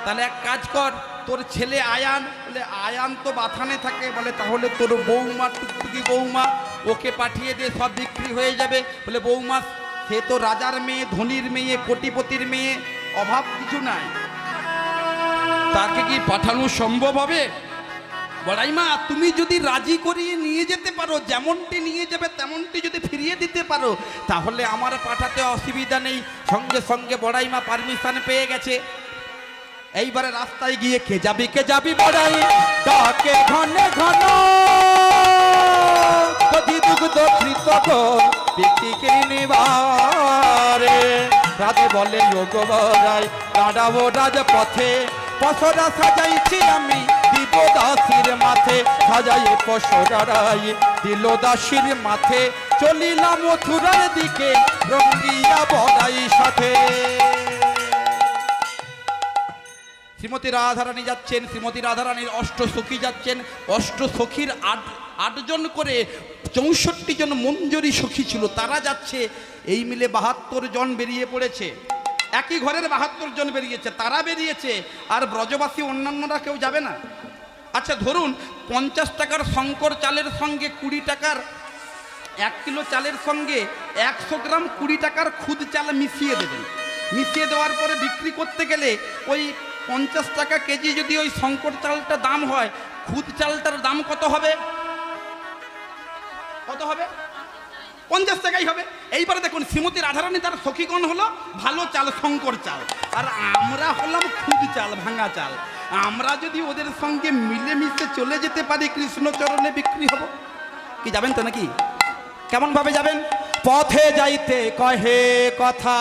তাহলে এক কাজ কর, তোর ছেলে আয়ান, বলে আয়ান তো বাথানে থাকে, বলে তাহলে তোর বৌমা, টুকটুকি বৌমা, ওকে পাঠিয়ে দে, সব বিক্রি হয়ে যাবে। বলে বৌমা সে তো রাজার মেয়ে, ধনীর মেয়ে, কোটিপতির মেয়ে, অভাব কিছু নাই, তাকে কি পাঠানো সম্ভব হবে? বড়াইমা তুমি যদি রাজি করিয়ে নিয়ে যেতে পারো, যেমনটি নিয়ে যাবে তেমনটি যদি ফিরিয়ে দিতে পারো, তাহলে আমার পাঠাতে অসুবিধা নেই। সঙ্গে সঙ্গে বড়াইমা পারমিশন পেয়ে গেছে। এইবারে রাস্তায় গিয়ে কে যাবি বড়াই, ডাকে ঘনে ঘন, দধিদুগ্ধ ঘৃত ঘোল বিক্রি কিনিবারে। রাজে বলে যোগ বড়াই, দাঁড়াবো রাজপথে, পশরা সাজাইছি আমি দিব দাসির মাথে, সাজাইয়ে পশরাই দিল দাসির মাথে, চলিলাম মথুরার দিকে রঙ্গিয়া বড়াই সাথে। শ্রীমতী রাধারানী যাচ্ছেন, শ্রীমতী রাধারানীর অষ্টসখী যাচ্ছেন, অষ্টসখীর 8জন করে 64 জন মঞ্জুরি সখী ছিল, তারা যাচ্ছে। এই মিলে 72 জন বেরিয়ে পড়েছে, একই ঘরের 72 জন বেরিয়েছে, তারা বেরিয়েছে। আর ব্রজবাসী অন্যান্যরা কেউ যাবে না। আচ্ছা ধরুন 50 টাকার শঙ্কর চালের সঙ্গে 20 টাকার 1 কিলো চালের সঙ্গে 100 গ্রাম 20 টাকার খুদ চাল মিশিয়ে দেবেন, মিশিয়ে দেওয়ার পরে বিক্রি করতে গেলে ওই 50 টাকা কেজি যদি ওই শঙ্কর চালটা দাম হয়, খুদ চালটার দাম কত হবে? কত হবে? 50 টাকাই হবে। এইবারে দেখুন, শ্রীমতী রাধারানী তার সখীগণ হলো ভালো চাল, শঙ্কর চাল, আর আমরা হলাম খুদ চাল, ভাঙা চাল। আমরা যদি ওদের সঙ্গে মিলেমিশে চলে যেতে পারি, কৃষ্ণচরণে বিক্রি হব। কি যাবেন তো নাকি? কেমন ভাবে যাবেন? পথে যাইতে কহে কথা,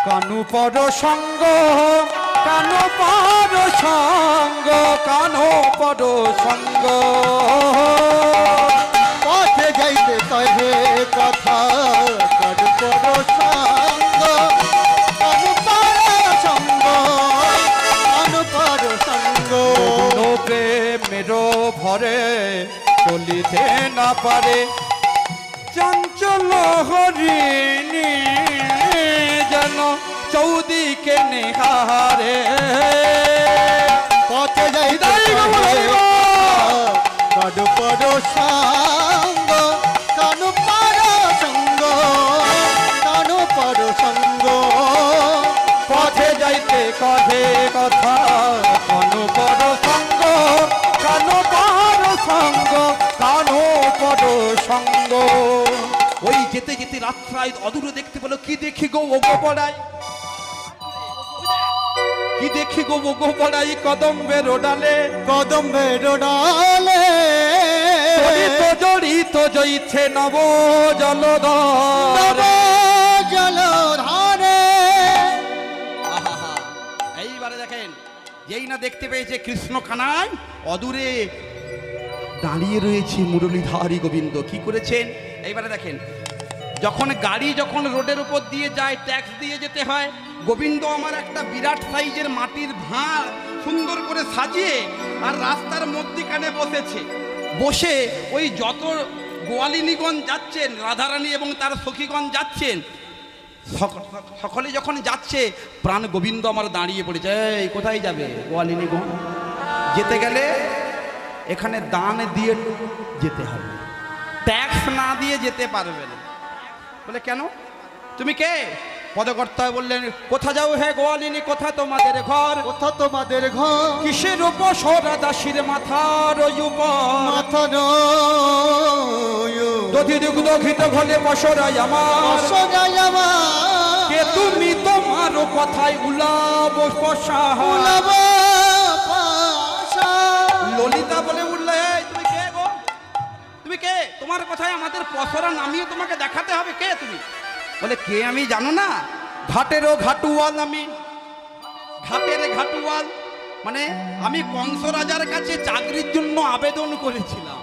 কানু পর সঙ্গ, কানু পর সঙ্গ, কানু পর সঙ্গ। পথে যাইতে কহে কথা, কানু পর সঙ্গ, কানু পর সঙ্গ, কানু পর সঙ্গ। প্রেমের ভরে চলিতে না পারে, চঞ্চল হরিণী যেন চৌদিকে নেহারে। পথে যাইতে কহে কানু পর সঙ্গ, কানু পর সঙ্গ, কানু পর সঙ্গ। পথে যাইতে কহে কথা, কানু পর সঙ্গ, কানু পর সঙ্গ, কানু পর সঙ্গ। ওই যেতে যেতে রাত্রায় অদূরে দেখতে পেলো, কি দেখি গো ও গো পড়াই, কি দেখি গো ও গো পড়াই, কদম্বের ডালে, কদম্বের ডালে জড়িত জড়িত জইছে নব জলধর। জলধারে। আহাহা, এইবারে দেখেন, যেই না দেখতে পেয়েছে কৃষ্ণ কানাই অদূরে দাঁড়িয়ে রয়েছে মুরলীধারী গোবিন্দ। কি করেছেন এইবারে দেখেন, যখন গাড়ি যখন রোডের উপর দিয়ে যায়, ট্যাক্স দিয়ে যেতে হয়। গোবিন্দ আমার একটা বিরাট সাইজের মাটির ভাঁড় সুন্দর করে সাজিয়ে আর রাস্তার মধ্যিখানে বসেছে। বসে ওই যত গোয়ালিনীগণ যাচ্ছেন, রাধারানী এবং তার সখীগণ যাচ্ছেন, সকলে যখন যাচ্ছে, প্রাণ গোবিন্দ আমার দাঁড়িয়ে পড়েছে। এই কোথায় যাবে গোয়ালিনীগণ? যেতে গেলে এখানে দান দিয়ে যেতে হবে, ট্যাক্স না দিয়ে যেতে পারবে না। বলে কেন? তুমি কে? পদকর্তা বললেন, কোথা যাও হে গোয়ালিনী, কোথা তোমাদের ঘর? কোথা তোমাদের ঘর? কিসের উপসরা দাসীর মাথার উপর? মাথা দধি দুগ্ধ ঘৃত ঘলে পশরাই আমার। সজায় আমার কে তুমি? তোমার কথায় উলাব পশা। ললিতা বলে উঠল, এই তুমি কে গো? তুমি কে? তোমার কথায় আমাদের পসরা নামিয়ে তোমাকে দেখাতে হবে। কে তুমি? বলে কে আমি জানো না? ঘাটেরও ঘাটুয়াল আমি। ঘাটের ঘাটুয়াল মানে আমি কংস রাজার কাছে চাকরির জন্য আবেদন করেছিলাম,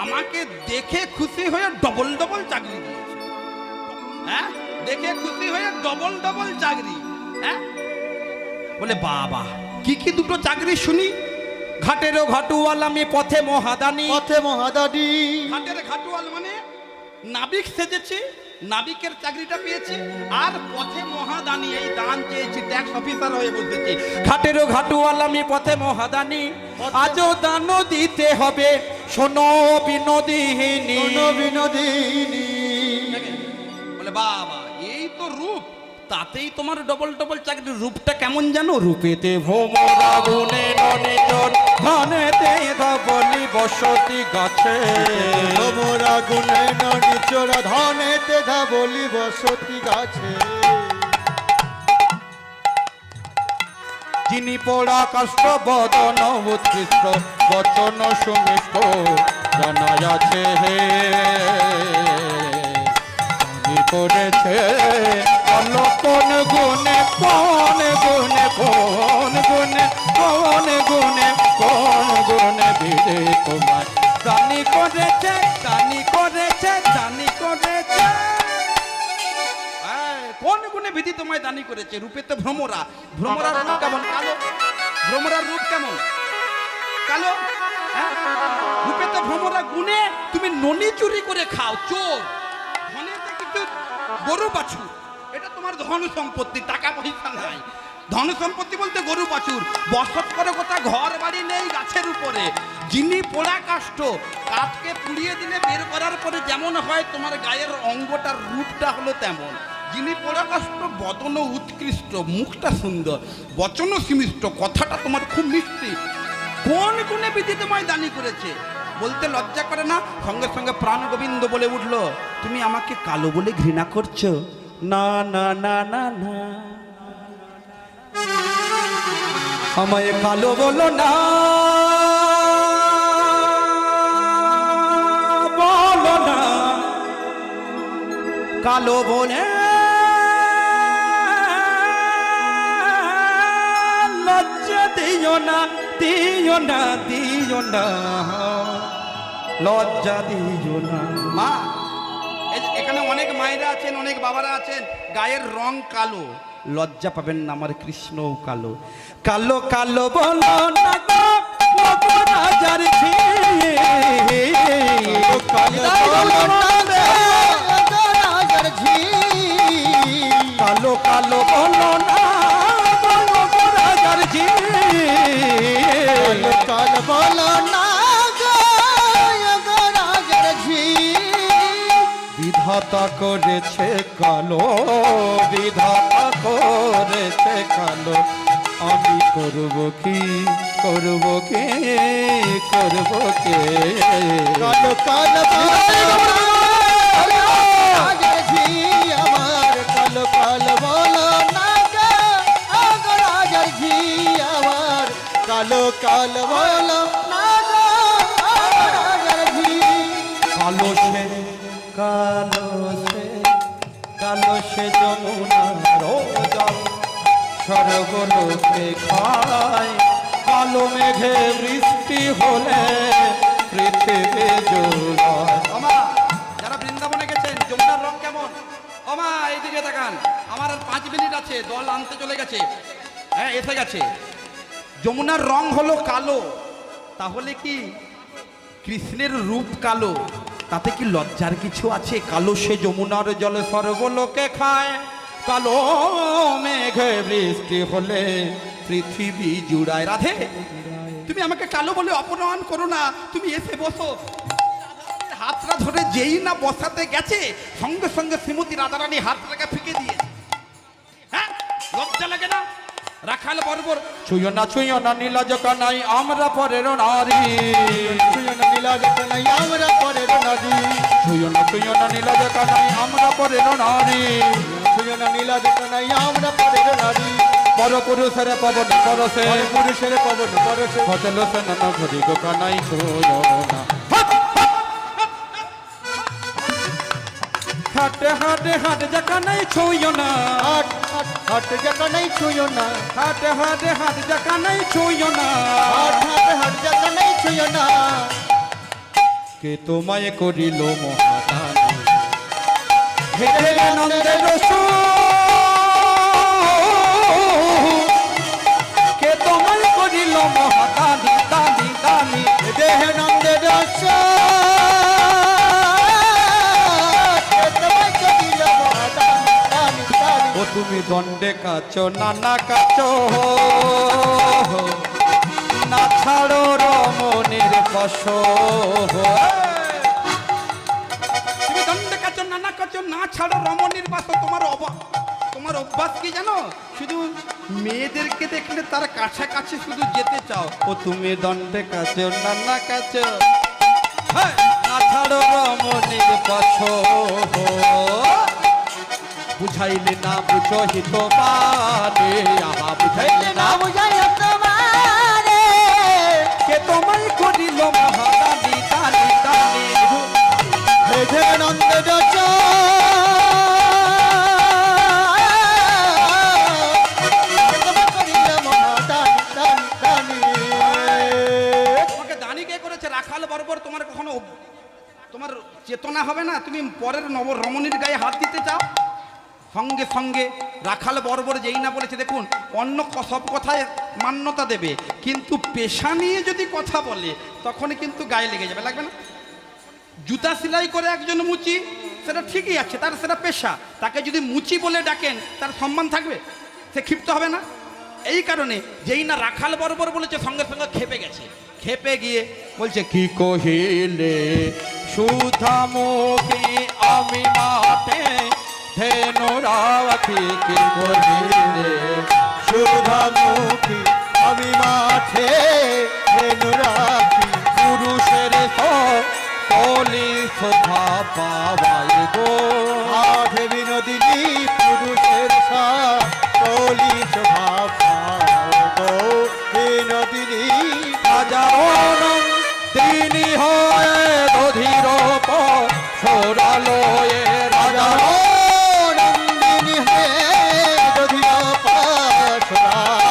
আমাকে দেখে খুশি হয়ে ডবল ডবল চাকরি দিয়েছে। হ্যাঁ, দেখে খুশি হয়ে ডবল ডবল চাকরি। হ্যাঁ, বলে বাবা, কি কি দুটো চাকরি শুনি? ঘাটেরও ঘাটুয়াল আমি, পথে মহাদানি। পথে মহাদানি। ঘাটের ঘাটুয়াল মানে নাবিক সেজেছে, নাবিকের চাকরিটা পেয়েছে, আর পথে মহাদানি, এই দান চেয়েছি, ট্যাক্স অফিসার হয়ে বসেছি। ঘাটেরও ঘাটুয়াল আমি, পথে মহাদানি, আজও দান দিতে হবে, শোনো বিনোদিনী। বিনোদিনী। বলে বাবা, এই তো রূপ, তাতেই তোমার ডবল ডবল চাকরি। রূপটা কেমন জানো? রূপেতে ভ্রমরা গুণে ননিচর, ধনেতে ধবলি বসতি গাছে। ভ্রমরা গুণে ননিচর, ধনেতে ধবলি বসতি গাছে। যিনি পোড়া কাষ্ঠ বদন, উৎকৃষ্ট বচন সুমিষ্ট জানা যাচ্ছে হে। করেছে কোন গুণে, কোন গুণে, কোন গুণে, কোন গুণে, কোন গুণে বিদে তোমার দানি করেছে, দানি করেছে, দানি করেছে। কোন গুণে বিধি তোমায় দানি করেছে? রূপে তো ভ্রমরা। ভ্রমরার রূপ কেমন? কালো। ভ্রমরার রূপ কেমন? কালো। রূপে তো ভ্রমরা, গুণে তুমি ননি চুরি করে খাও, চোর। ধনেতে কিন্তু গরু বাছু, এটা তোমার ধন সম্পত্তি, টাকা পয়সা নাই। ধন সম্পত্তি বলতে গরু বাছুর, বসত করে কোথা ঘর বাড়ি নেই গাছের উপরে। যিনি পোড়া কাষ্ঠ, কাঠকে পুড়িয়ে দিলে বের করার পরে যেমন হয় তোমার গায়ের অঙ্গটার রূপটা হলো তেমন। যিনি পোড়া কাষ্ঠ, বদন উৎকৃষ্ট, মুখটা সুন্দর, বচন সুমিষ্ট, কথাটা তোমার খুব মিষ্টি। কোন গুণে বিধি তোমায় দানি করেছে বলতে লজ্জা করে না? সঙ্গে সঙ্গে প্রাণ গোবিন্দ বলে উঠলো, তুমি আমাকে কালো বলে ঘৃণা করছো? না না না না না, আমায় কালো বলো না, বলো না কালো বলে, লজ্জা দিও না, দিও না, দিও না, লজ্জা দিও না। মা, এখানে অনেক মায়েরা আছেন, অনেক বাবারা আছেন, গায়ের রং কালো, লজ্জা পাবেন না, আমার কৃষ্ণ কালো। কালো কালো বলো না গো রাজার ঝি, কালো বলো না গো রাজার ঝি, কালো কালো বলো না গো রাজার ঝি, কালো বলো না গো রাজার ঝি। বিধাতা করেছে কালো, বিধাতা করেছে কালো, আমি করব কি, করব কে, করব কে? কালো কালো রাজার ঝি আমার, কালো কালো বলো না গো রাজার ঝি আমার, কালো কালো বলো না গো রাজার ঝি। কালো সে, কালো সে, কালো সে যমুনার জল, সর্বলোকে খায়, কালো মেঘে বৃষ্টি হলে পৃথিবী জোড়ায়। আমা, যারা বৃন্দাবনে গেছেন, যমুনার রং কেমন? আমা এইদিকে তাকান, আমার আর 5 মিনিট আছে, দল আনতে চলে গেছে, হ্যাঁ এসে গেছে। যমুনার রং হলো কালো, তাহলে কি কৃষ্ণের রূপ কালো, তাতে কি লজ্জার কিছু আছে? কালো সে যমুনার জল সর্বলোকে খায়, কালো মেঘে বৃষ্টি হলে পৃথিবী জুড়ায়। রাধে, তুমি আমাকে কালো বলে অপমান করো না, তুমি এসে বসো। হাতটা ধরে যেই না বসাতে গেছে, সঙ্গে সঙ্গে শ্রীমতী রাধারানী হাতটাকে ফিকে দিয়ে, হ্যাঁ লজ্জা লাগে না? রাখাল বর্বর, ছুঁয়ো না নীলাজ কানাই, আমরা পরের নারী, ছুঁয়ো না নীলাজ কানাই, আমরা পরের নারী, ছুঁয়ো না নীলাজ কানাই, আমরা পরের নারী, ছুঁয়ো না নীলাজ কানাই, আমরা পরের নারী। পর পুরুষের পবন পরশে, পুরুষের পবন পরশে, ফজল সে নানা ঘড়ি গো কানাই, ছুঁয়ো না। হাটে হাটে হাটে যা কানাই, ছুঁয়ো না, হাট হাট হাট যা কানাই, ছুঁয়ো না, হাটে হাটে হাটে যা কানাই, ছুঁয়ো না, হাট হাট হাট যা কানাই, ছুঁয়ো না। কে তোমায় করিল মহাদানী, হেরে নন্দের রসুল, কে তোমায় করিল মহাদানী, দানী দানী, দেহ নন্দের রস, ও তুমি দণ্ডে কাছো নানা কাছো, না ছাড়ো রমণীর বশ। তুমি দণ্ডে কাছো নানা কাছো, না ছাড়ো রমণীর বশ। তোমার অভ্যাস কি জানো? শুধু মেয়েদেরকে দেখলে তার কাছাকাছি শুধু যেতে চাও। ও তুমি দণ্ডে কাছো নানা কাছো, না ছাড়ো রমণীর বশ। বুঝাইলে না বুঝো হিত পারে, আহা বুঝাইলে না বুঝাই তোমারে, কে তোমায় করিল মহাদানী, দানী দানী, হে দেহ নন্দের রস, তোমাকে দানী কে করেছে? রাখাল বর্বর, তোমার কখনো তোমার চেতনা হবে না? তুমি পরের রমণীর গায়ে হাত দিতে চাও? সঙ্গে সঙ্গে রাখাল বর্বর যেই না বলেছে, দেখুন অন্য সব কথায় মান্যতা দেবে, কিন্তু পেশা নিয়ে যদি কথা বলে তখন কিন্তু গায়ে লেগে যাবে, লাগবে না? জুতা সেলাই করে একজন মুচি, সেটা ঠিকই আছে, তার সেটা পেশা, তাকে যদি মুচি বলে ডাকেন তার সম্মান থাকবে? সে ক্ষিপ্ত হবে না? এই কারণে যেই না রাখাল বর্বর বলেছে সঙ্গে সঙ্গে খেপে গেছে, খেপে গিয়ে বলছে কি কহিলে সুধা মুখে আমি মাঠে ধেনু রাখি, কি কহিলে সুধামুখী আমি মাঠে ধেনু রাখি, পুরুষের কলি শোভা পাওয়াই গো, মাঠে বিনোদিনী পুরুষের কলি শোভা পাবো, বিনোদিনী হাজারো তিনি হয় দধির সরালো এ রাজা, নন্দিনী হে দধির পাশরালয়ে,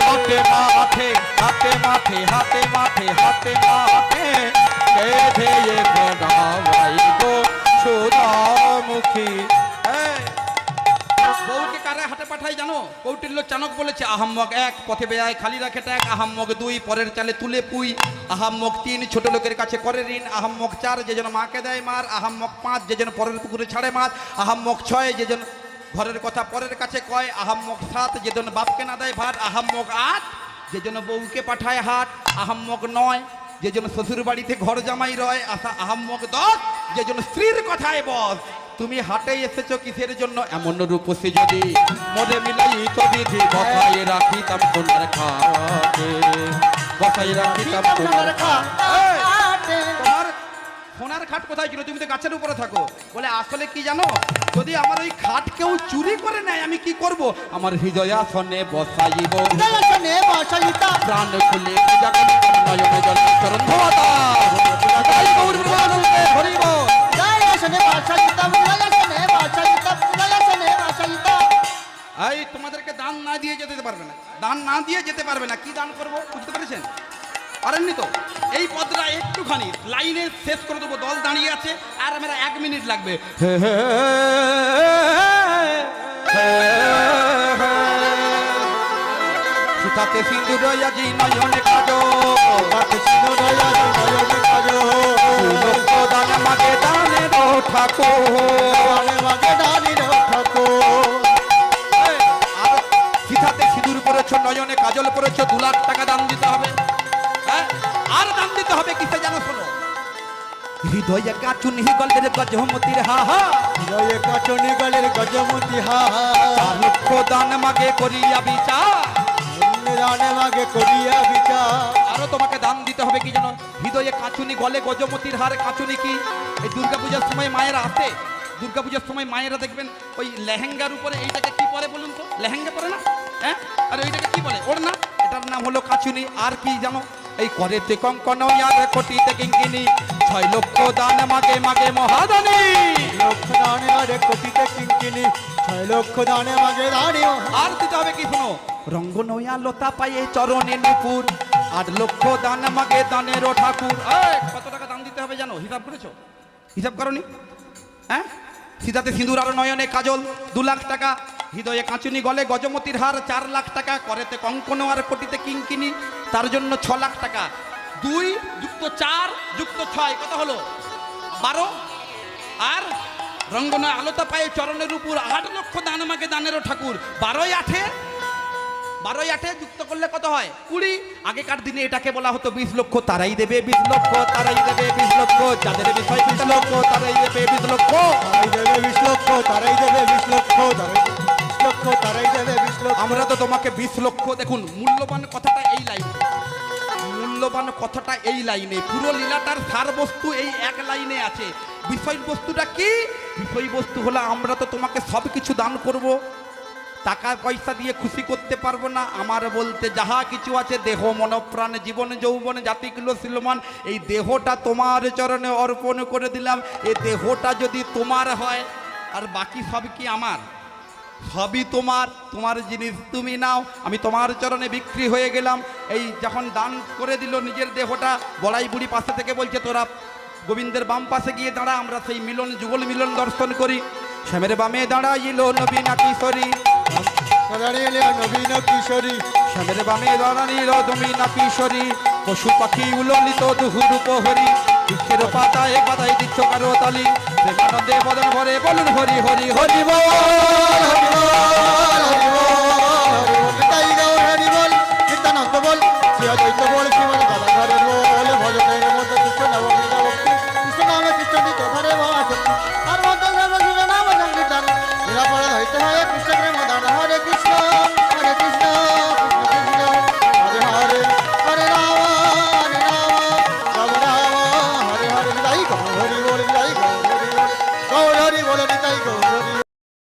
হাতে মাঠে হাতে মাঠে হাতে মাঠে হাতে মাঠে বেঁধে গোড়াবাই গো সুধামুখী। বউকে কারে হাটে পাঠাই জানো? কৌটিল্য চাণক বলেছে আহাম্মক এক, পথে বেয়ায় খালি রাখে ট্যাগ, আহাম্মক দুই, পরের চালে তুলে পুই, আহাম্মক তিন, ছোট লোকের কাছে করে ঋণ, আহাম্মক চার, যে যেন মাকে দেয় মার, আহাম্মক পাঁচ, যে যেন পরের পুকুরে ছাড়ে মাছ, আহাম্মক ছয়, যে যেন ঘরের কথা পরের কাছে কয়, আহাম্মক সাত, যে যেন বাপকে না দেয় ভাত, আহাম্মক আট, যে যেন বউকে পাঠায় হাট, আহাম্মক নয়, যে যেন শ্বশুর বাড়িতে ঘর জামাই রয়, আহাম্মক দশ, যে যেন স্ত্রীর কথায় বস। তুমি হাটে এসেছো কিসের জন্য? এমন রূপসী যদি মনে মিলাই তো বিধি, বসাই রাখিতাম সোনার খাটে, বসাই রাখিতাম সোনার খাটে। তোমার সোনার খাট কোথায় ছিল? তুমি তো গাছের উপরে থাকো। বলে আসলে কি জানো, যদি আমার ওই খাট কেউ চুরি করে নেয় আমি কি করব? আমার হৃদয়াসনে বসাইব, দয়াসনে বসাইতা, প্রাণ খুলে পূজা করি, নয়নে জলে চরণ ধোয়াতা, তাই গৌর প্রেমানন্দে হরিব। দয়াসনে বসাইতা, দয়াসনে বসাইতা, দয়াসনে বসাইতা। এই তোমাদেরকে দান না দিয়ে যেতে পারবে না, দান না দিয়ে যেতে পারবে না। কি দান করব বুঝতে পেরেছেন? পারেননি তো? এই পদটা একটুখানি লাইনে শেষ করে দেবো, দল দাঁড়িয়ে আছে আর আমার 1 মিনিট লাগবে। সুতাতে সিঁদুর আজি নয়নে কাজো, তাতে সিঁদুর আজি নয়নে কাজো, লক্ষ দানে মাগে দানে রো ঠাকুর, দানে মাগে দানে রো ঠাকুর। আর সিঁথাতে সিঁদুর পরেছ, নয়নে কাজল পরেছ, 2 লাখ টাকা দান দিতে হবে। হ্যাঁ, আর দান দিতে হবে কিসে জানো? শোনো, হৃদয়ে কাচুন গলের গজমতির হাহা, হৃদয়ে কাচনি গলের গজমতি হাহা, 4 লক্ষ দান মাগে করিয়া বিচার, দানে মাগে করিয়া বিচার। আরো তোমাকে দান দিতে হবে কি জানো? হৃদয়ে কাচুনি গলে গজমতির হার। কাচুনি কি? এই দুর্গাপূজার সময় মায়েরা আসে, দুর্গাপূজার সময় মায়েরা দেখবেন ওই লেহেঙ্গার উপরে এইটাকে কি পরে বলুন তো? লেহেঙ্গা পরে না? হ্যাঁ, আর ওইটাকে কি বলে? ওড়না। এটার নাম হলো কাচুনি। আর কি জানো? এই করেতে কঙ্কন আর কোটিতে কিঙ্কিনি, 6 লক্ষ দান মাগে মাগে মহাদানী, লক্ষ দানে আরে কোটিতে কিঙ্কিনি, 6 লক্ষ দানে মাগে দানে। আর দিতে হবে কি? শোনো, রঙ্গ নয়া লতা পায়ে চরণে নুপুর, 8 লক্ষ দান মাগে দানের ঠাকুর। কত টাকা দান দিতে হবে জানো? হিসাব করেছো? হিসাব করনি? হ্যাঁ, সিধাতে সিঁদুর আর নয়নে কাজল 2 লাখ টাকা, হৃদয়ে কাঁচুনি গলে গজমতির হার 4 লাখ টাকা, করেতে কঙ্কন আর কোটিতে কিঙ্কিনি, তার জন্য 6 লাখ টাকা। 2 যুক্ত 4 যুক্ত 6 কত হলো? 12। আর রঙ্গনা আলতা পায়ে চরণের উপর 8 লক্ষ দান মাগে দানের ঠাকুর। 12 8 যুক্ত করলে কত হয়? 20। আগেকার দিনে এটাকে বলা হতো 20 লক্ষ তারাই দেবে, 20 লক্ষ তারাই দেবে, 20 লক্ষ যাদের বিষয় 20 লক্ষ তারাই দেবে, 20 লক্ষ তারাই দেবে 20 লক্ষ, তারাই দেবে 20 লক্ষ, তারাই 20 লক্ষ, তারাই দেবে 20 লক্ষ। আমরা তো তোমাকে 20 লক্ষ। দেখুন, মূল্যবান কথাটা এই লাইনে, মূল্যবান কথাটা এই লাইনে, পুরো লীলাটার সার বস্তু এই এক লাইনে আছে। বিষয়বস্তুটা কি? বিষয়বস্তু হলো আমরা তো তোমাকে সব কিছু দান করব, টাকা পয়সা দিয়ে খুশি করতে পারবো না। আমার বলতে যাহা কিছু আছে, দেহ মন প্রাণ জীবন যৌবন জাতিকুল শিলমান, এই দেহটা তোমার চরণে অর্পণ করে দিলাম। এই দেহটা যদি তোমার হয়, আর বাকি সব কি আমার? সবই তোমার, তোমার জিনিস তুমি নাও। আমি তোমার চরণে বিক্রি হয়ে গেলাম। এই যখন দান করে দিল নিজের দেহটা, বড়াই বুড়ি পাশে থেকে বলছে তোরা গোবিন্দের বাম পাশে গিয়ে দাঁড়া, আমরা সেই মিলন যুগল মিলন দর্শন করি। শ্যামের বামে দাঁড়াইল নবীনা কিশোরী, দাঁড়িয়ে নবীন কিশোরী, শ্যামের বামে দাঁড়াইল নবীনা কিশোরী, পশু পাখি উললিত দুহুর প্রহরী, বৃক্ষের পাতায় পাতায় দিচ্ছ কারো তালি, প্রেমানন্দে বদন ভরে বলুন হরি হরি হরি বল। হরি বল, হরি বল, হরি বল, হরি বল, তাই গাও শ্রী অদ্বৈত বলে শ্রীমদ গদাধরের বলে ভজনের মধ্যে কৃষ্ণ নবমী ভক্তি কৃষ্ণ নামে কৃষ্ণ দিতে ধরে মহাশক্তি আর